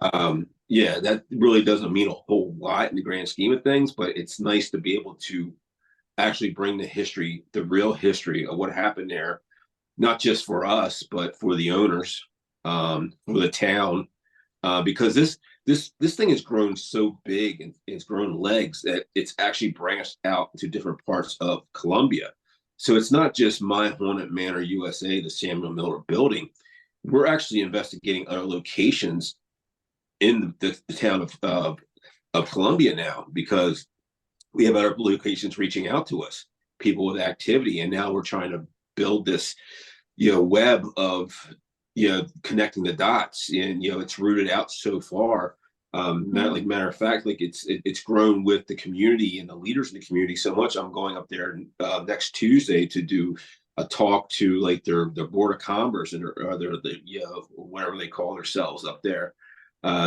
that really doesn't mean a whole lot in the grand scheme of things, but it's nice to be able to actually bring the real history of what happened there, not just for us, but for the owners, for the town, because this thing has grown so big and it's grown legs that it's actually branched out to different parts of Columbia. So it's not just My Haunted Manor USA, the Samuel Miller building. We're actually investigating other locations in the town of Columbia now, because we have other locations reaching out to us, people with activity, and now we're trying to build this web of connecting the dots. And it's rooted out so far. Matter of fact, like it's grown with the community and the leaders in the community so much. I'm going up there next Tuesday to do a talk to like their board of commerce and whatever they call themselves up there.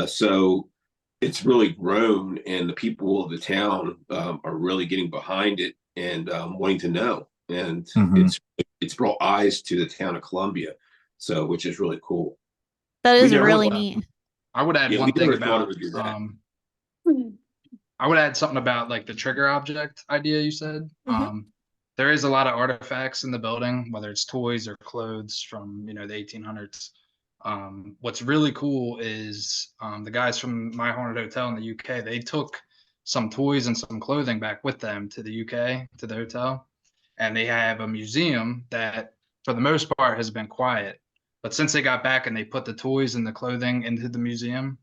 So it's really grown, and the people of the town are really getting behind it and wanting to know. And it's brought eyes to the town of Columbia, so which is really cool. That is really neat. I would add one thing about I would add something about like the trigger object idea you said. There is a lot of artifacts in the building, whether it's toys or clothes from the 1800s. What's really cool is the guys from My Haunted Hotel in the UK, they took some toys and some clothing back with them to the UK, to the hotel. And they have a museum that, for the most part, has been quiet. But since they got back and they put the toys and the clothing into the museum,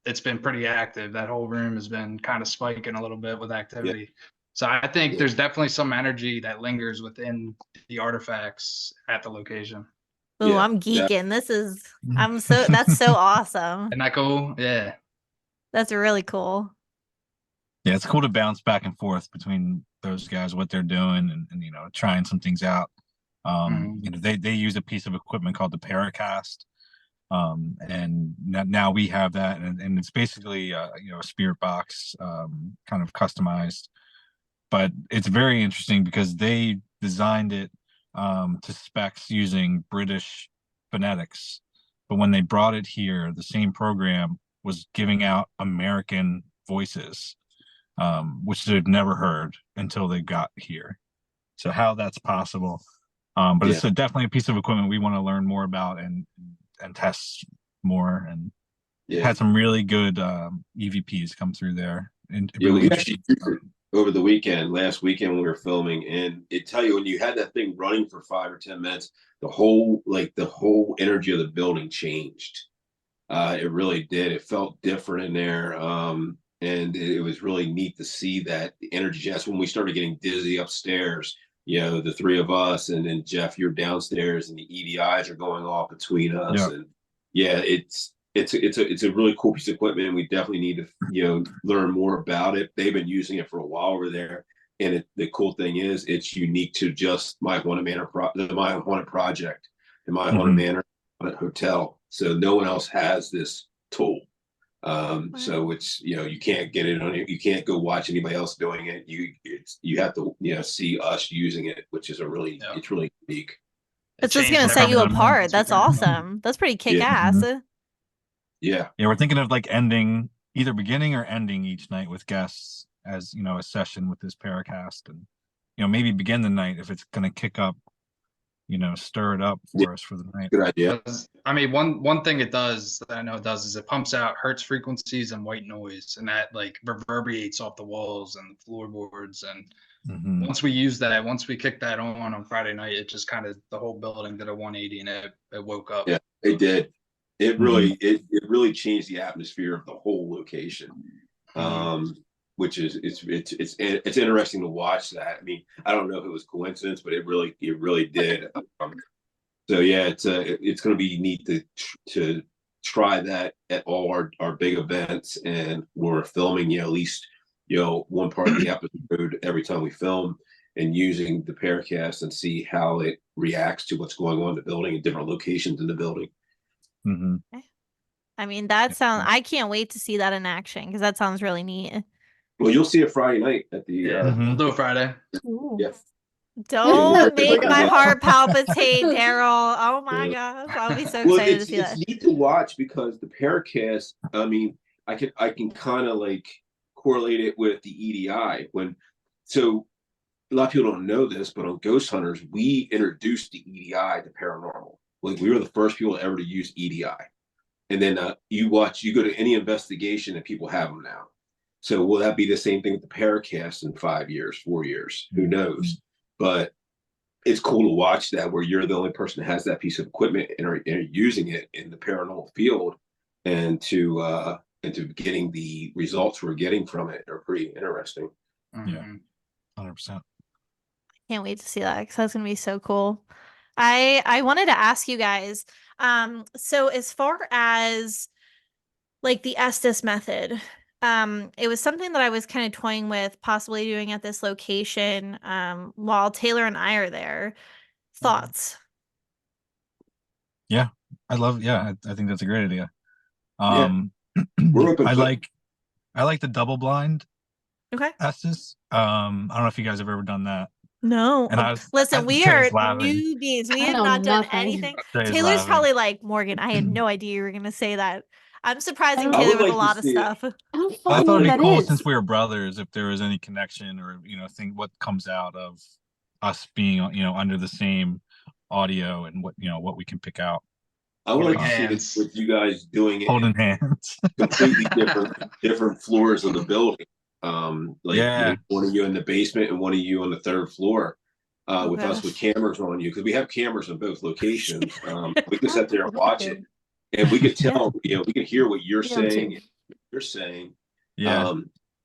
it's been pretty active. That whole room has been kind of spiking a little bit with activity. Yeah. So I think there's definitely some energy that lingers within the artifacts at the location. Oh, I'm geeking. That's so awesome. Isn't that cool? Yeah. That's really cool. Yeah, it's cool to bounce back and forth between those guys, what they're doing and trying some things out. They use a piece of equipment called the Paracast. And now we have that, and it's basically a spirit box, kind of customized. But it's very interesting because they designed it to specs using British phonetics. But when they brought it here, the same program was giving out American voices, which they'd never heard until they got here. So how that's possible. But it's definitely a piece of equipment we want to learn more about and test more. And had some really good EVPs come through there. And we actually over the last weekend when we were filming, and it tell you when you had that thing running for 5 or 10 minutes, the whole energy of the building changed. It really did. It felt different in there. And it was really neat to see that the energy. That's when we started getting dizzy upstairs. The three of us, and then Jeff, you're downstairs, and the EDIs are going off between us. And it's a really cool piece of equipment, and we definitely need to learn more about it. They've been using it for a while over there, and the cool thing is it's unique to just My Haunted Manor, the My Haunted Project, the My Haunted Manor Hotel. So no one else has this tool. So it's you can't get it on it. You can't go watch anybody else doing it. You have to see us using it, which is it's really unique. It's just gonna set you apart. That's awesome. That's pretty kick-ass. Yeah, we're thinking of like ending, either beginning or ending each night with guests as a session with this Paracast, and maybe begin the night if it's gonna kick up, stir it up for us for the night. Good idea. I mean, one thing it does that I know it does is it pumps out hertz frequencies and white noise, and that like reverberates off the walls and the floorboards. And once we kick that on Friday night, it just kind of, the whole building did a 180 and it woke up. Yeah, it did. It really it really changed the atmosphere of the whole location. Which is it's interesting to watch that. I mean, I don't know if it was coincidence, but it really did. So yeah, it's going to be neat to try that at all our big events, and we're filming at least one part of the episode every time we film, and using the Paracast and see how it reacts to what's going on in the building and different locations in the building. I mean, I can't wait to see that in action, because that sounds really neat. Well, you'll see it Friday night at the. We'll do it Friday. Yeah. Don't make my heart palpitate, Daryl. Oh my gosh, I'll be so excited to see that. It's neat to watch because the Paracast. I mean, I can kind of like correlate it with the EDI so a lot of people don't know this, but on Ghost Hunters, we introduced the EDI to Paranormal. Like, we were the first people ever to use EDI, and then you go to any investigation and people have them now. So will that be the same thing with the Paracast in 5 years, 4 years? Who knows? But it's cool to watch that, where you're the only person that has that piece of equipment and are using it in the paranormal field, and to getting the results we're getting from it are pretty interesting. Yeah, 100%. Can't wait to see that, because that's gonna be so cool. I wanted to ask you guys, so as far as like the Estes method, it was something that I was kind of toying with possibly doing at this location while Taylor and I are there. Thoughts? Yeah, I think that's a great idea. We're open. I like the double blind Estes. I don't know if you guys have ever done that. No. Listen, we are newbies. We have not done anything. Taylor's probably like, Morgan, I had no idea you were going to say that. I'm surprising Taylor with a lot of stuff. I thought it'd be cool, since we were brothers, if there was any connection or think what comes out of us being under the same audio, and what we can pick out. I would like to see this with you guys doing it holding hands, completely different floors of the building. One of you in the basement and one of you on the third floor, with us with cameras on you, because we have cameras on both locations. We can sit there and watch it, and we could tell, we can hear what you're saying, see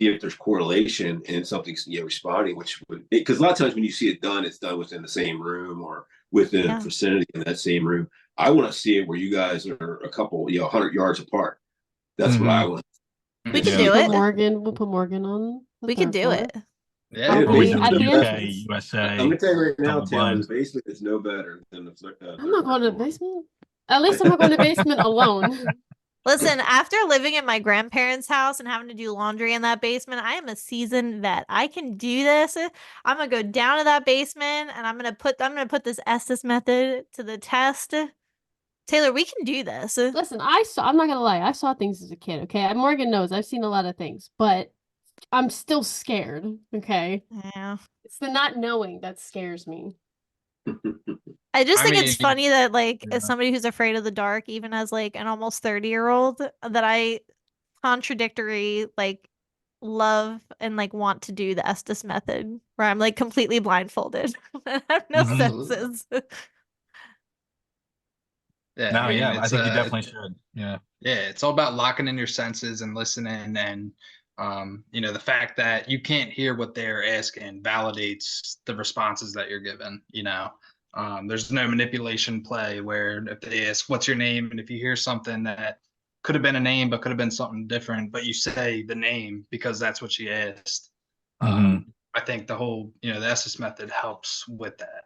if there's correlation and something's responding, which would, because a lot of times when you see it done, it's done within the same room or within a vicinity in that same room. I want to see it where you guys are a couple 100 yards apart. That's what I want. We can do it. We'll put Morgan on. We can do it. Yeah, at UK, USA. I'm gonna tell you right now, Taylor, the basement is no better than the. I'm not going to the basement. At least I'm not going to the basement alone. Listen, after living at my grandparents' house and having to do laundry in that basement, I am a seasoned vet. I can do this. I'm gonna go down to that basement, and I'm gonna put this Estes method to the test. Taylor, we can do this. Listen, I'm not gonna lie, I saw things as a kid, okay? Morgan knows I've seen a lot of things, but I'm still scared, okay? Yeah. It's the not knowing that scares me. I just I think it's mean, funny that like yeah. as somebody who's afraid of the dark, even as like an almost 30-year-old, that I contradictory like love and like want to do the Estes method where I'm like completely blindfolded. I have no Mhm. senses. Yeah, No, I mean, yeah, I it's think you definitely should. Yeah. yeah, it's all about locking in your senses and listening, and the fact that you can't hear what they're asking validates the responses that you're given. There's no manipulation play where if they ask what's your name, and if you hear something that could have been a name but could have been something different, but you say the name because that's what she asked. Mhm. I think the whole the Estes method helps with that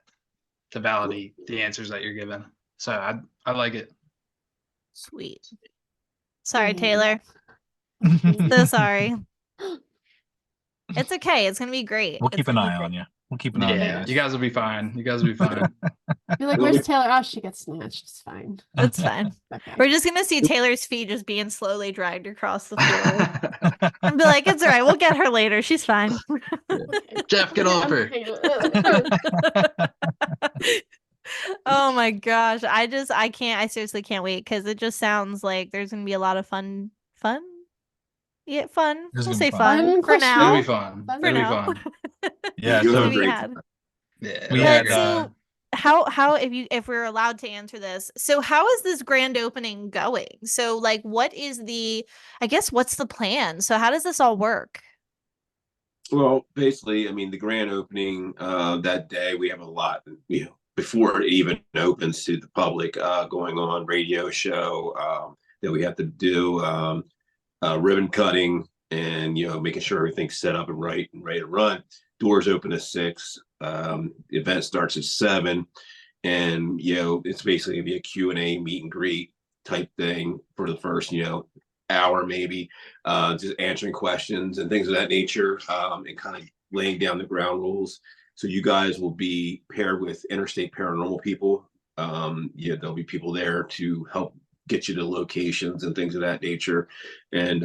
to validate the answers that you're given. So I like it. Sweet. Sorry, Mhm. Taylor. So sorry. It's okay. It's gonna be great. We'll It's keep an gonna be eye great. on you. We'll keep an eye on you Yeah, guys. you guys will be fine. You guys will be fine. Be like, where's Taylor? Oh, she gets snatched. It's fine. It's fine. Okay. We're just gonna see Taylor's feet just being slowly dragged across the floor. And be like, it's all right. We'll get her later. She's fine. Okay. Jeff, get off I'm her. Oh my gosh. I seriously can't wait because it just sounds like there's gonna be a lot of fun. Fun? Yeah, fun. This is We'll gonna be say fun. fun Fun for question It'll now. be fun. Fun For It'll be now. fun. Yeah, You'll To have a be great had. Yeah, We it'll be had, great. So how if we're allowed to answer this, so how is this grand opening going? So like what is what's the plan? So how does this all work? Well, basically, I mean, the grand opening that day, we have a lot, before it even opens to the public, going on radio show that we have to do, ribbon cutting, and making sure everything's set up and right and ready to run. Doors open at 6. The event starts at 7, and it's basically gonna be a Q&A meet and greet type thing for the first hour maybe, just answering questions and things of that nature, and kind of laying down the ground rules. So you guys will be paired with interstate paranormal people. There'll be people there to help get you to locations and things of that nature, and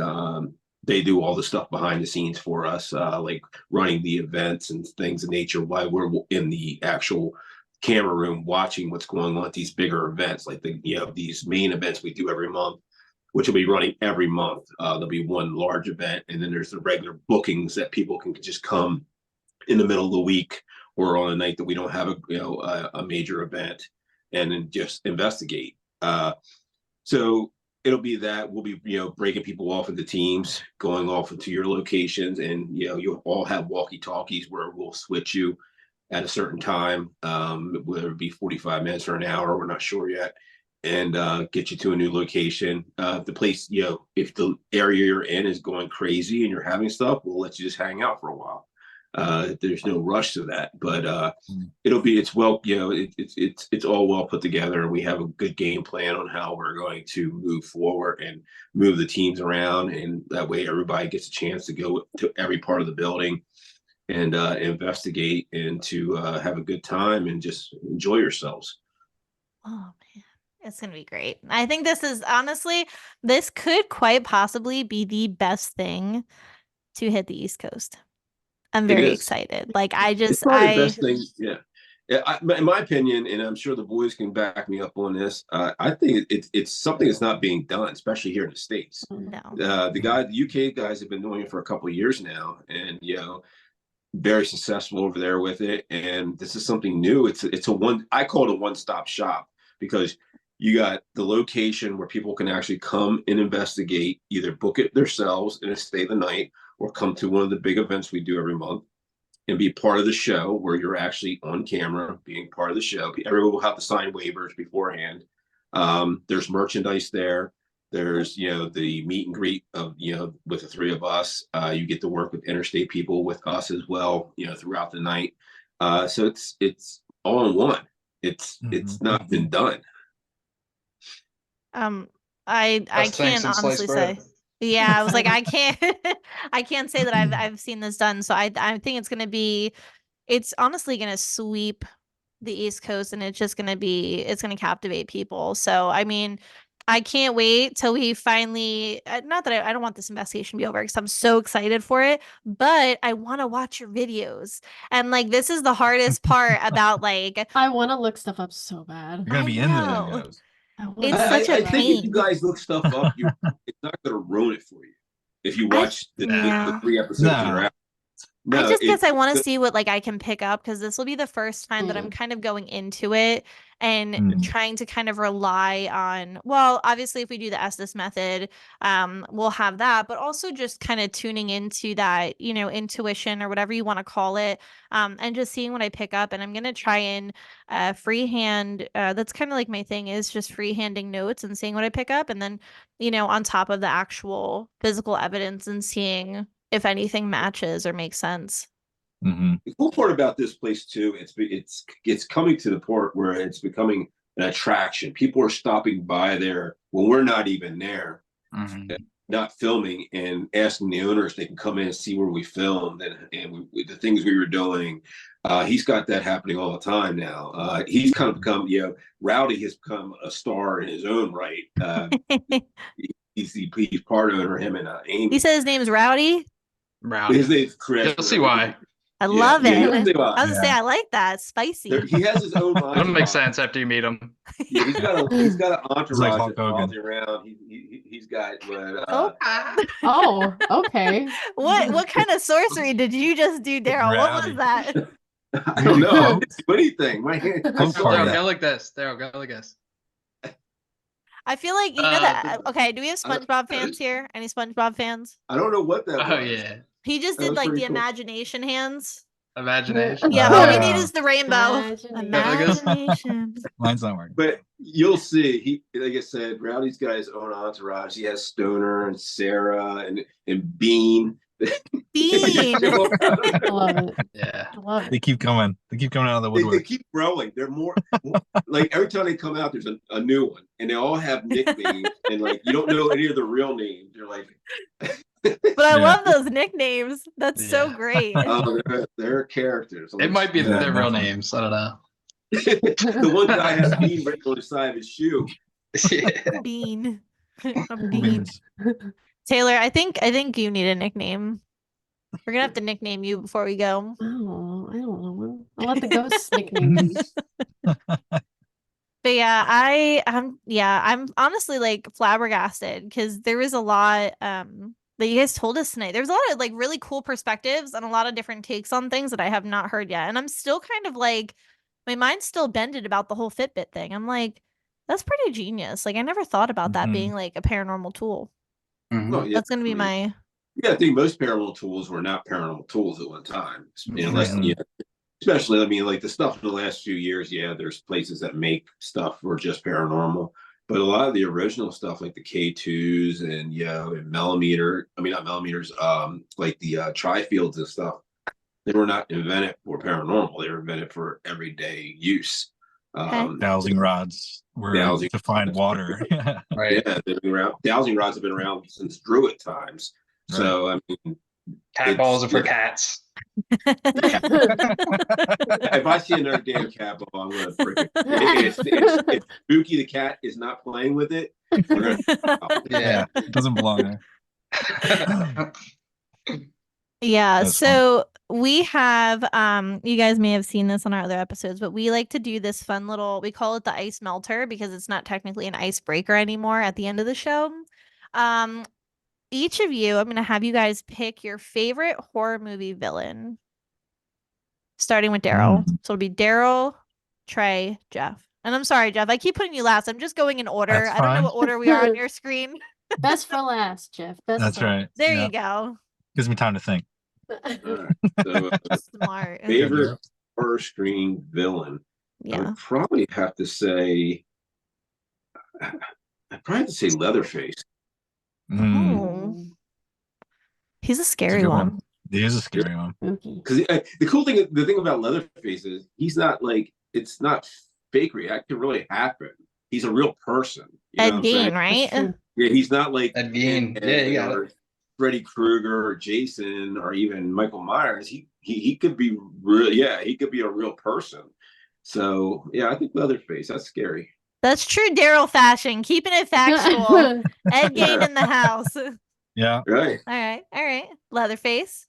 they do all the stuff behind the scenes for us, like running the events and things of nature while we're in the actual camera room watching what's going on at these bigger events, like these main events we do every month, which will be running every month. There'll be one large event, and then there's the regular bookings that people can just come in the middle of the week or on a night that we don't have a major event, and then just investigate. So it'll be that we'll be breaking people off into teams, going off into your locations, and you'll all have walkie talkies where we'll switch you at a certain time, whether it be 45 minutes or an hour, we're not sure yet, and get you to a new location. The place, if the area you're in is going crazy and you're having stuff, we'll let you just hang out for a while. There's no rush to that, but it's well, it's all well put together, and we have a good game plan on how we're going to move forward and move the teams around, and that way everybody gets a chance to go to every part of the building and investigate and to have a good time and just enjoy yourselves. Oh man, it's gonna be great. I think this could quite possibly be the best thing to hit the East Coast. I'm very excited. Like It's probably the best thing. Yeah. Yeah, in my opinion, and I'm sure the boys can back me up on this. I think it's something that's not being done, especially here in the States. No. The UK guys have been doing it for a couple of years now, and very successful over there with it. And this is something new. It's I call it a one-stop shop, because you got the location where people can actually come and investigate, either book it themselves and stay the night, or come to one of the big events we do every month and be part of the show where you're actually on camera being part of the show. Everyone will have to sign waivers beforehand. There's merchandise there. There's the meet and greet of with the three of us. You get to work with interstate people with us as well throughout the night. So it's all in one. It's not been done. I Best thing can't since honestly sliced bread. say. Yeah, I was like, I can't I can't say that I've seen this done. So I think it's honestly gonna sweep the East Coast, and it's going to captivate people. So, I mean, I can't wait till we finally, not that I don't want this investigation to be over because I'm so excited for it, but I want to watch your videos. And like, this is the hardest part about like, I want to look stuff up so bad. You're gonna I be in the know. videos. It's I such a think if you pain. guys look stuff up, it's not going to ruin it for you. If you watch the yeah. 3 episodes that are out. I No, just guess I it's want to good. see what like I can pick up because this will be the first time that I'm kind of going into it and Mm. trying to kind of rely on, well, obviously if we do the Estes method, we'll have that, but also just kind of tuning into that, you know, intuition or whatever you want to call it, and just seeing what I pick up. And I'm gonna try and freehand. That's kind of like my thing is just freehanding notes and seeing what I pick up, and then, you know, on top of the actual physical evidence and seeing if anything matches or makes sense. Mm-hmm. The cool part about this place too, it's coming to the point where it's becoming an attraction. People are stopping by there when we're not even there, not filming, and asking the owners if they can come in and see where we filmed and the things we were doing. He's got that happening all the time now. He's kind of become, you know, Rowdy has become a star in his own right. He's part owner, him and Amy. He said his name's Rowdy. Rowdy. His name's Chris. You'll see why. I love it. You'll see why. I was gonna say I like that. Spicy. He has his own entourage. It'll make sense after you meet him. Yeah, he's got an entourage like that Hulk Hogan. follows around. He's got Oh, okay. What kind of sorcery did you just do, Daryl? What was Rowdy. that? I don't know. I didn't do anything. My hand. Hulk Daryl, Hogan. go like this. Daryl, go like this. I feel like you know that. Okay, do we have SpongeBob fans here? Any SpongeBob fans? I don't know what that Oh was. yeah. He just That did was like the pretty cool. imagination hands. Imagination. Yeah, all we need is the rainbow. Imagination. Imagination. Mine's not working. But you'll see. He, like I said, Rowdy's got his own entourage. He has Stoner and Sarah and Bean. Bean. I love it. Yeah. I love They it. keep coming. They keep coming out of the They woodwork. keep growing. They're more like every time they come out, there's a new one, and they all have nicknames, and like you don't know any of the real names. You're like, But I love those nicknames. That's so Yeah. great. oh, they're characters. It might be Yeah, their real definitely. names. I don't know. The one guy has Bean written on the side of his shoe. Yeah. Bean. A bean. Beans. Taylor, I think you need a nickname. We're gonna have to nickname you before we go. Oh, I don't know. I'll let the ghosts nickname me. But yeah, I'm honestly like flabbergasted because there was a lot that you guys told us tonight. There's a lot of like really cool perspectives and a lot of different takes on things that I have not heard yet. And I'm still kind of like my mind's still bended about the whole Fitbit thing. I'm like, that's pretty genius. Like I never thought about that being like a paranormal tool. Oh, yeah. That's gonna be my Yeah, I think most paranormal tools were not paranormal tools at one time. Unless, Mhm. yeah, especially, I mean, like the stuff in the last few years, yeah, there's places that make stuff for just paranormal. But a lot of the original stuff, like the K2s and, and not millimeters, like the tri-fields and stuff, they were not invented for paranormal. They were invented for everyday use. Dowsing rods were Dowsing to find rods. water. Right. Yeah, they've been around. Dowsing rods have been around since Druid times. Right. So, I mean, Cat balls are for cats. if I see another damn cat ball, I'm gonna break it. If Spooky the cat is not playing with it, we're gonna. Yeah. It doesn't belong there. Yeah, That's so we have you guys may have seen this on our other episodes, but we like to do this fun little, we call it the ice melter because it's not technically an icebreaker anymore at the end of the show. Each of you, I'm going to have you guys pick your favorite horror movie villain. Starting with Daryl. So it'll be Daryl, Trey, Jeff. And I'm sorry, Jeff, I keep putting you last. I'm just going in order. That's I don't know fine. what order we are on your screen. Best for last, Jeff. Best That's for right. There Yeah. you go. Gives me time to think. last. All right. So, Smart. favorite horror screen villain. I Yeah. would probably have to say. I'd probably have to say Leatherface. Mm. Oh. He's a It's a scary good one. It is a scary one. Spooky. Because the thing about Leatherface is he's not like, it's not fakery. That could really happen. He's a real person. You know Ed what I'm saying? Gein, right? That's true. Yeah, he's not like Ed Gein. Yeah, you got it. Freddy Krueger or Jason or even Michael Myers. He could be real. Yeah, he could be a real person. So yeah, I think Leatherface. That's scary. That's true Daryl fashion, keeping it factual. Ed Gain Yeah. in the house. All Yeah. Right. right. Leatherface.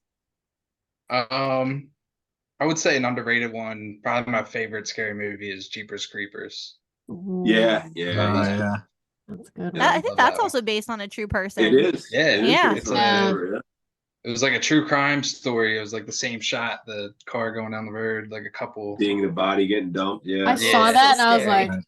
I would say an underrated one. Probably my favorite scary movie is Jeepers Creepers. Yeah. Ooh, Yeah. Yeah. that's a good Yeah. I one. think Love that that's one. also based on a true person. It is. Yeah, It is Yeah. based on Yeah. a story, It was like a true crime story. It was like the same shot, the car going down the road, like a couple. Seeing the body getting dumped. Yeah. I saw Yeah. that So and I was scary. like,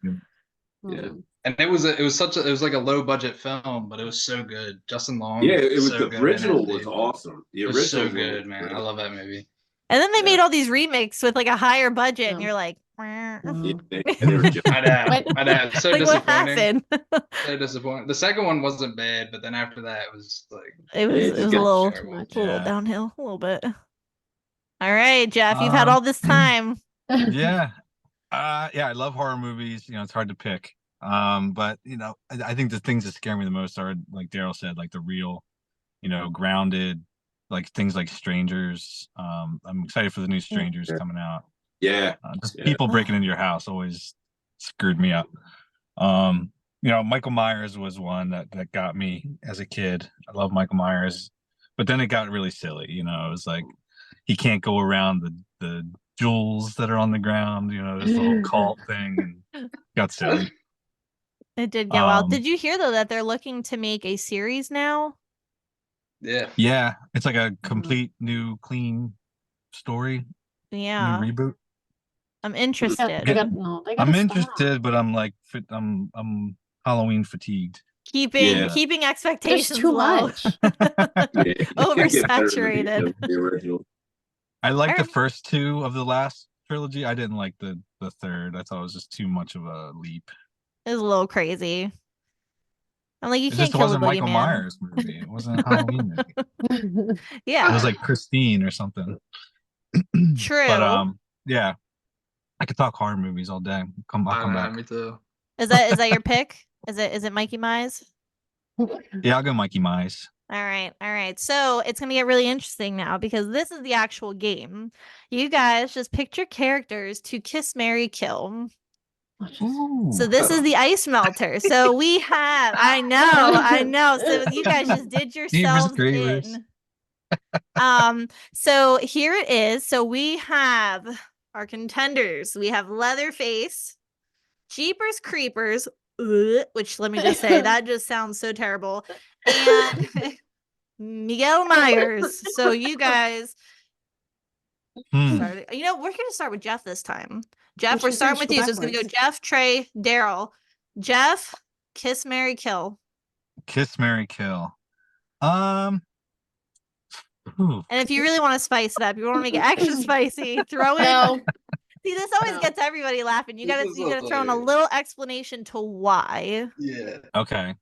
Yeah. And it was like a low budget film, but it was so good. Justin Long, Yeah. It was so the good in original it, was dude. awesome. The It was original so good, man. I love that movie. And then they Yeah. made all these remakes with like a higher budget, and Yeah. you're like, Yeah, Mm. they were just, I know. Wait. I know. So like what disappointing. happened? So disappointing. The second one wasn't bad, but then after that, it was like It was Yeah, it just was a got little too much. Yeah. downhill, a little bit. All right, Jeff, you've had all this time. Yeah. Yeah, I love horror movies. It's hard to pick. But I think the things that scare me the most are, like Daryl said, like the real, grounded, like things like Strangers. I'm excited for the new Strangers Yeah. coming out. yeah. Just Yeah. people breaking into your house always screwed me up. Michael Myers was one that got me as a kid. I love Michael Myers, but then it got really silly. It was like he can't go around the jewels that are on the ground. There's the whole cult thing, and got silly. It did get wild. Um, Did you hear though that they're looking to make a series now? yeah. Yeah, it's like a complete new, clean story, new Yeah, reboot. I'm They interested. got no, they I'm gotta stop. interested, but I'm like, I'm Halloween fatigued. Yeah. Keeping There's expectations too low. much. Yeah. It can't get better than Oversaturated. the original. I like the Alright. first two of the last trilogy. I didn't like the third. I thought it was just too much of a leap. It was a little crazy. I'm like, you It can't just kill the wasn't Michael boogeyman. Myers movie. It wasn't a Halloween movie. It Yeah, was like Christine or something. true. But yeah, I could talk horror movies all day. I'll come back. Me too. Is that your pick? Is it Mikey Myers? Yeah, I'll go Mikey Myers. All right. So it's gonna get really interesting now because this is the actual game. You guys just picked your characters to kiss, marry, kill. So this is the ice melter. So we have, I know. So you guys just did yourselves Creepers. in. So here it is. So we have our contenders. We have Leatherface, Jeepers Creepers, which let me just say that just sounds so terrible, and Miguel Myers. So you guys started. We're gonna start with Jeff this time. Jeff, we're starting with you. So it's gonna go Jeff, Trey, Daryl. Jeff, kiss, marry, kill. Kiss, marry, kill. Ooh. And if you really want to spice it up, you want to make it extra spicy, throw in. No. See, this always gets everybody laughing. You gotta throw in a little explanation to why. Yeah. Okay.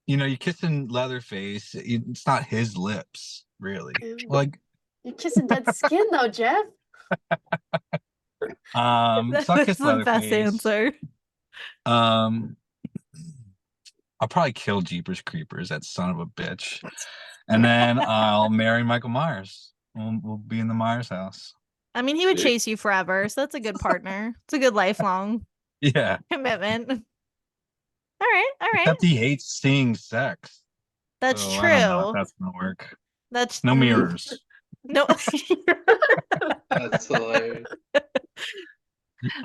You're kissing Leatherface. It's not his lips, really. Like, You're kissing dead skin though, Jeff. so I'll kiss the best Leatherface. answer. I'll probably kill Jeepers Creepers, that son of a bitch. And then I'll marry Michael Myers. We'll be in the Myers house. I mean, he would chase you forever, so that's a good partner. It's a good lifelong Yeah. commitment. All right. Except he hates seeing sex. That's So true. I don't know if that's gonna work. That's No mirrors. No. That's hilarious.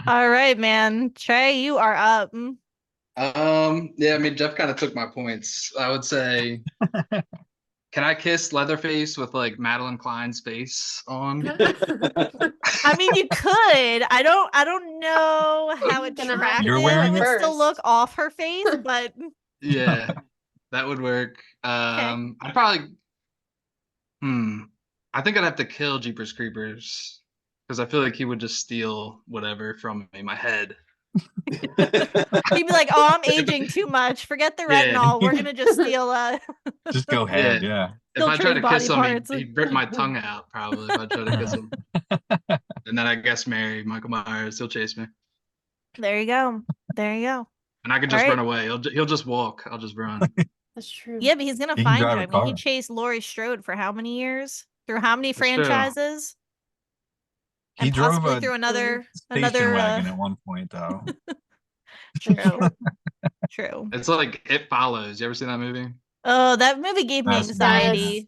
All right, man. Trey, you are up. Yeah, I mean, Jeff kind of took my points. I would say, can I kiss Leatherface with like Madeline Klein's face on? I mean, you could. I don't know how attractive You're it wearing would it? still look off her face, but Yeah, that would work. I'd probably, I think I'd have to kill Jeepers Creepers because I feel like he would just steal whatever from me, my head. he'd be like, "Oh, I'm aging too much. Forget the Yeah. retinol. We're gonna just steal Just go ahead, yeah. If I try to Trade kiss body him, parts. he'd rip my tongue out probably if I try to kiss him. And then I guess marry Michael Myers. He'll chase me, There you go. and I can just All right. run away. He'll just walk. I'll just run. That's true. Yeah, but he's gonna He can find you. drive a I mean, he car. chased Laurie Strode for how many years? Through how many That's true. franchises? He He And drove possibly a through station another wagon at one point, though. true. True. It's like It Follows. You ever seen that movie? Oh, that movie gave me That's anxiety.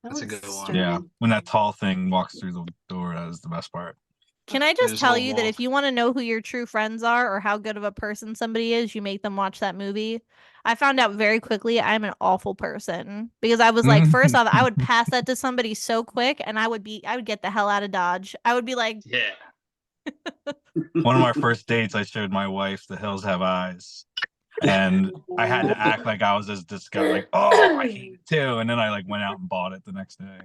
That's a was good one. disturbing. Yeah, when that tall thing walks through the door, that was the best part. Can I They just just tell all you that if walk. you want to know who your true friends are or how good of a person somebody is, you make them watch that movie? I found out very quickly I'm an awful person because I was like, first off, I would pass that to somebody so quick and I would get the hell out of Dodge. I would be like, Yeah. One of my first dates, I showed my wife The Hills Have Eyes, and I had to act like I was as disgusted, like, oh, I hate it too. And then I like went out and bought it the next day.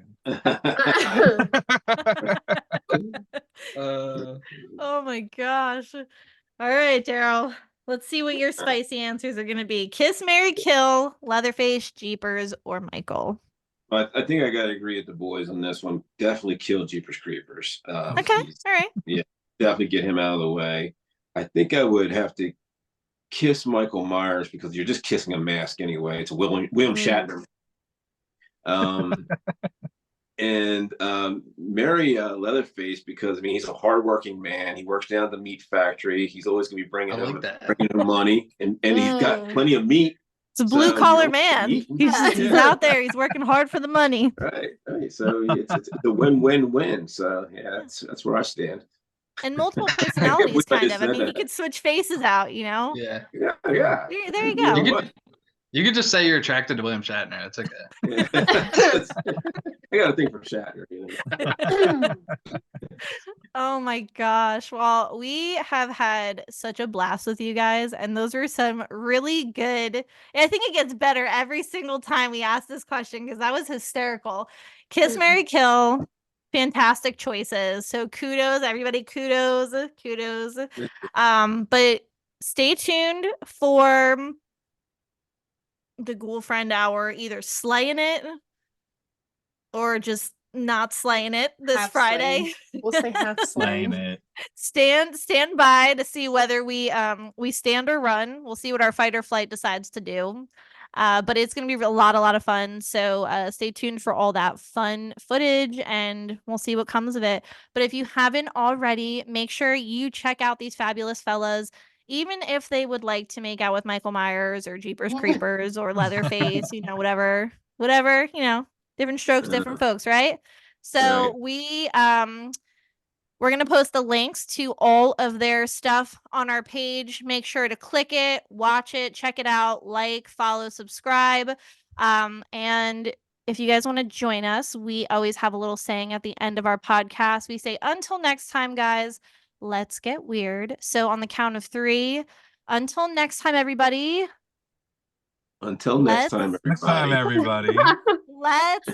oh my gosh. All right, Daryl. Let's see what your spicy answers are going to be. Kiss, Mary, Kill, Leatherface, Jeepers, or Michael. But I think I got to agree with the boys on this one. Definitely kill Jeepers Creepers. Okay. All right. Definitely get him out of the way. I think I would have to kiss Michael Myers because you're just kissing a mask anyway. It's a William Shatner. And marry Leatherface because I mean he's a hardworking man. He works down at the meat factory. He's always going to be bringing him money, and he's got plenty of meat. It's a blue collar man. He's He's out there. He's working hard for the money. Right. So it's a win-win-win. So yeah, that's where I stand. And multiple personalities, I kind just of. I said mean, he that. could switch faces out, you know? Yeah. Yeah. There you go. You could just say you're attracted to William Shatner. It's okay. I got a thing for Shatner. Oh my gosh. Well, we have had such a blast with you guys, and those were some really good. And I think it gets better every single time we ask this question because that was hysterical. Kiss, Mary, Kill. Fantastic choices. So kudos, everybody. Kudos. But stay tuned for the Ghoulfriend Hour, either slaying it or just not slaying it this Half Friday. slaying. We'll say half Slaying slaying. it. Stand by to see whether we stand or run. We'll see what our fight or flight decides to do. But it's gonna be a lot of fun. So stay tuned for all that fun footage and we'll see what comes of it. But if you haven't already, make sure you check out these fabulous fellas. Even if they would like to make out with Michael Myers or Jeepers Creepers or Leatherface, you know, whatever, you know, different strokes, different folks, right? So we're going to post the links to all of their stuff on our page. Make sure to click it, watch it, check it out, like, follow, subscribe. And if you guys want to join us, we always have a little saying at the end of our podcast. We say, until next time, guys, let's get weird. So on the count of 3, until next time, everybody. Until next time, everybody. Next time, everybody. Let's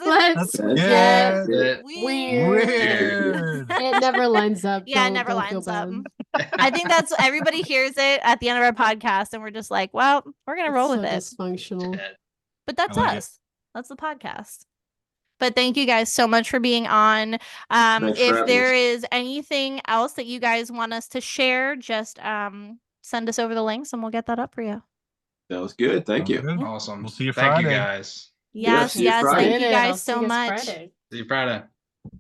get weird. It never lines up. Yeah, it Don't- never don't feel lines up. bad. I think that's everybody hears it at the end of our podcast, and we're just like, well, we're gonna roll with it. Dysfunctional. But that's I like us. That's the podcast. But thank you guys so much for being on. Thanks for If having there us. is anything else that you guys want us to share, just send us over the links and we'll get that up for you. That was good. Thank you. Good. Awesome. We'll see you Thank Friday. you guys. Yeah, Yes, see you Friday. thank you I'll guys see so you guys much. Friday. See you Friday.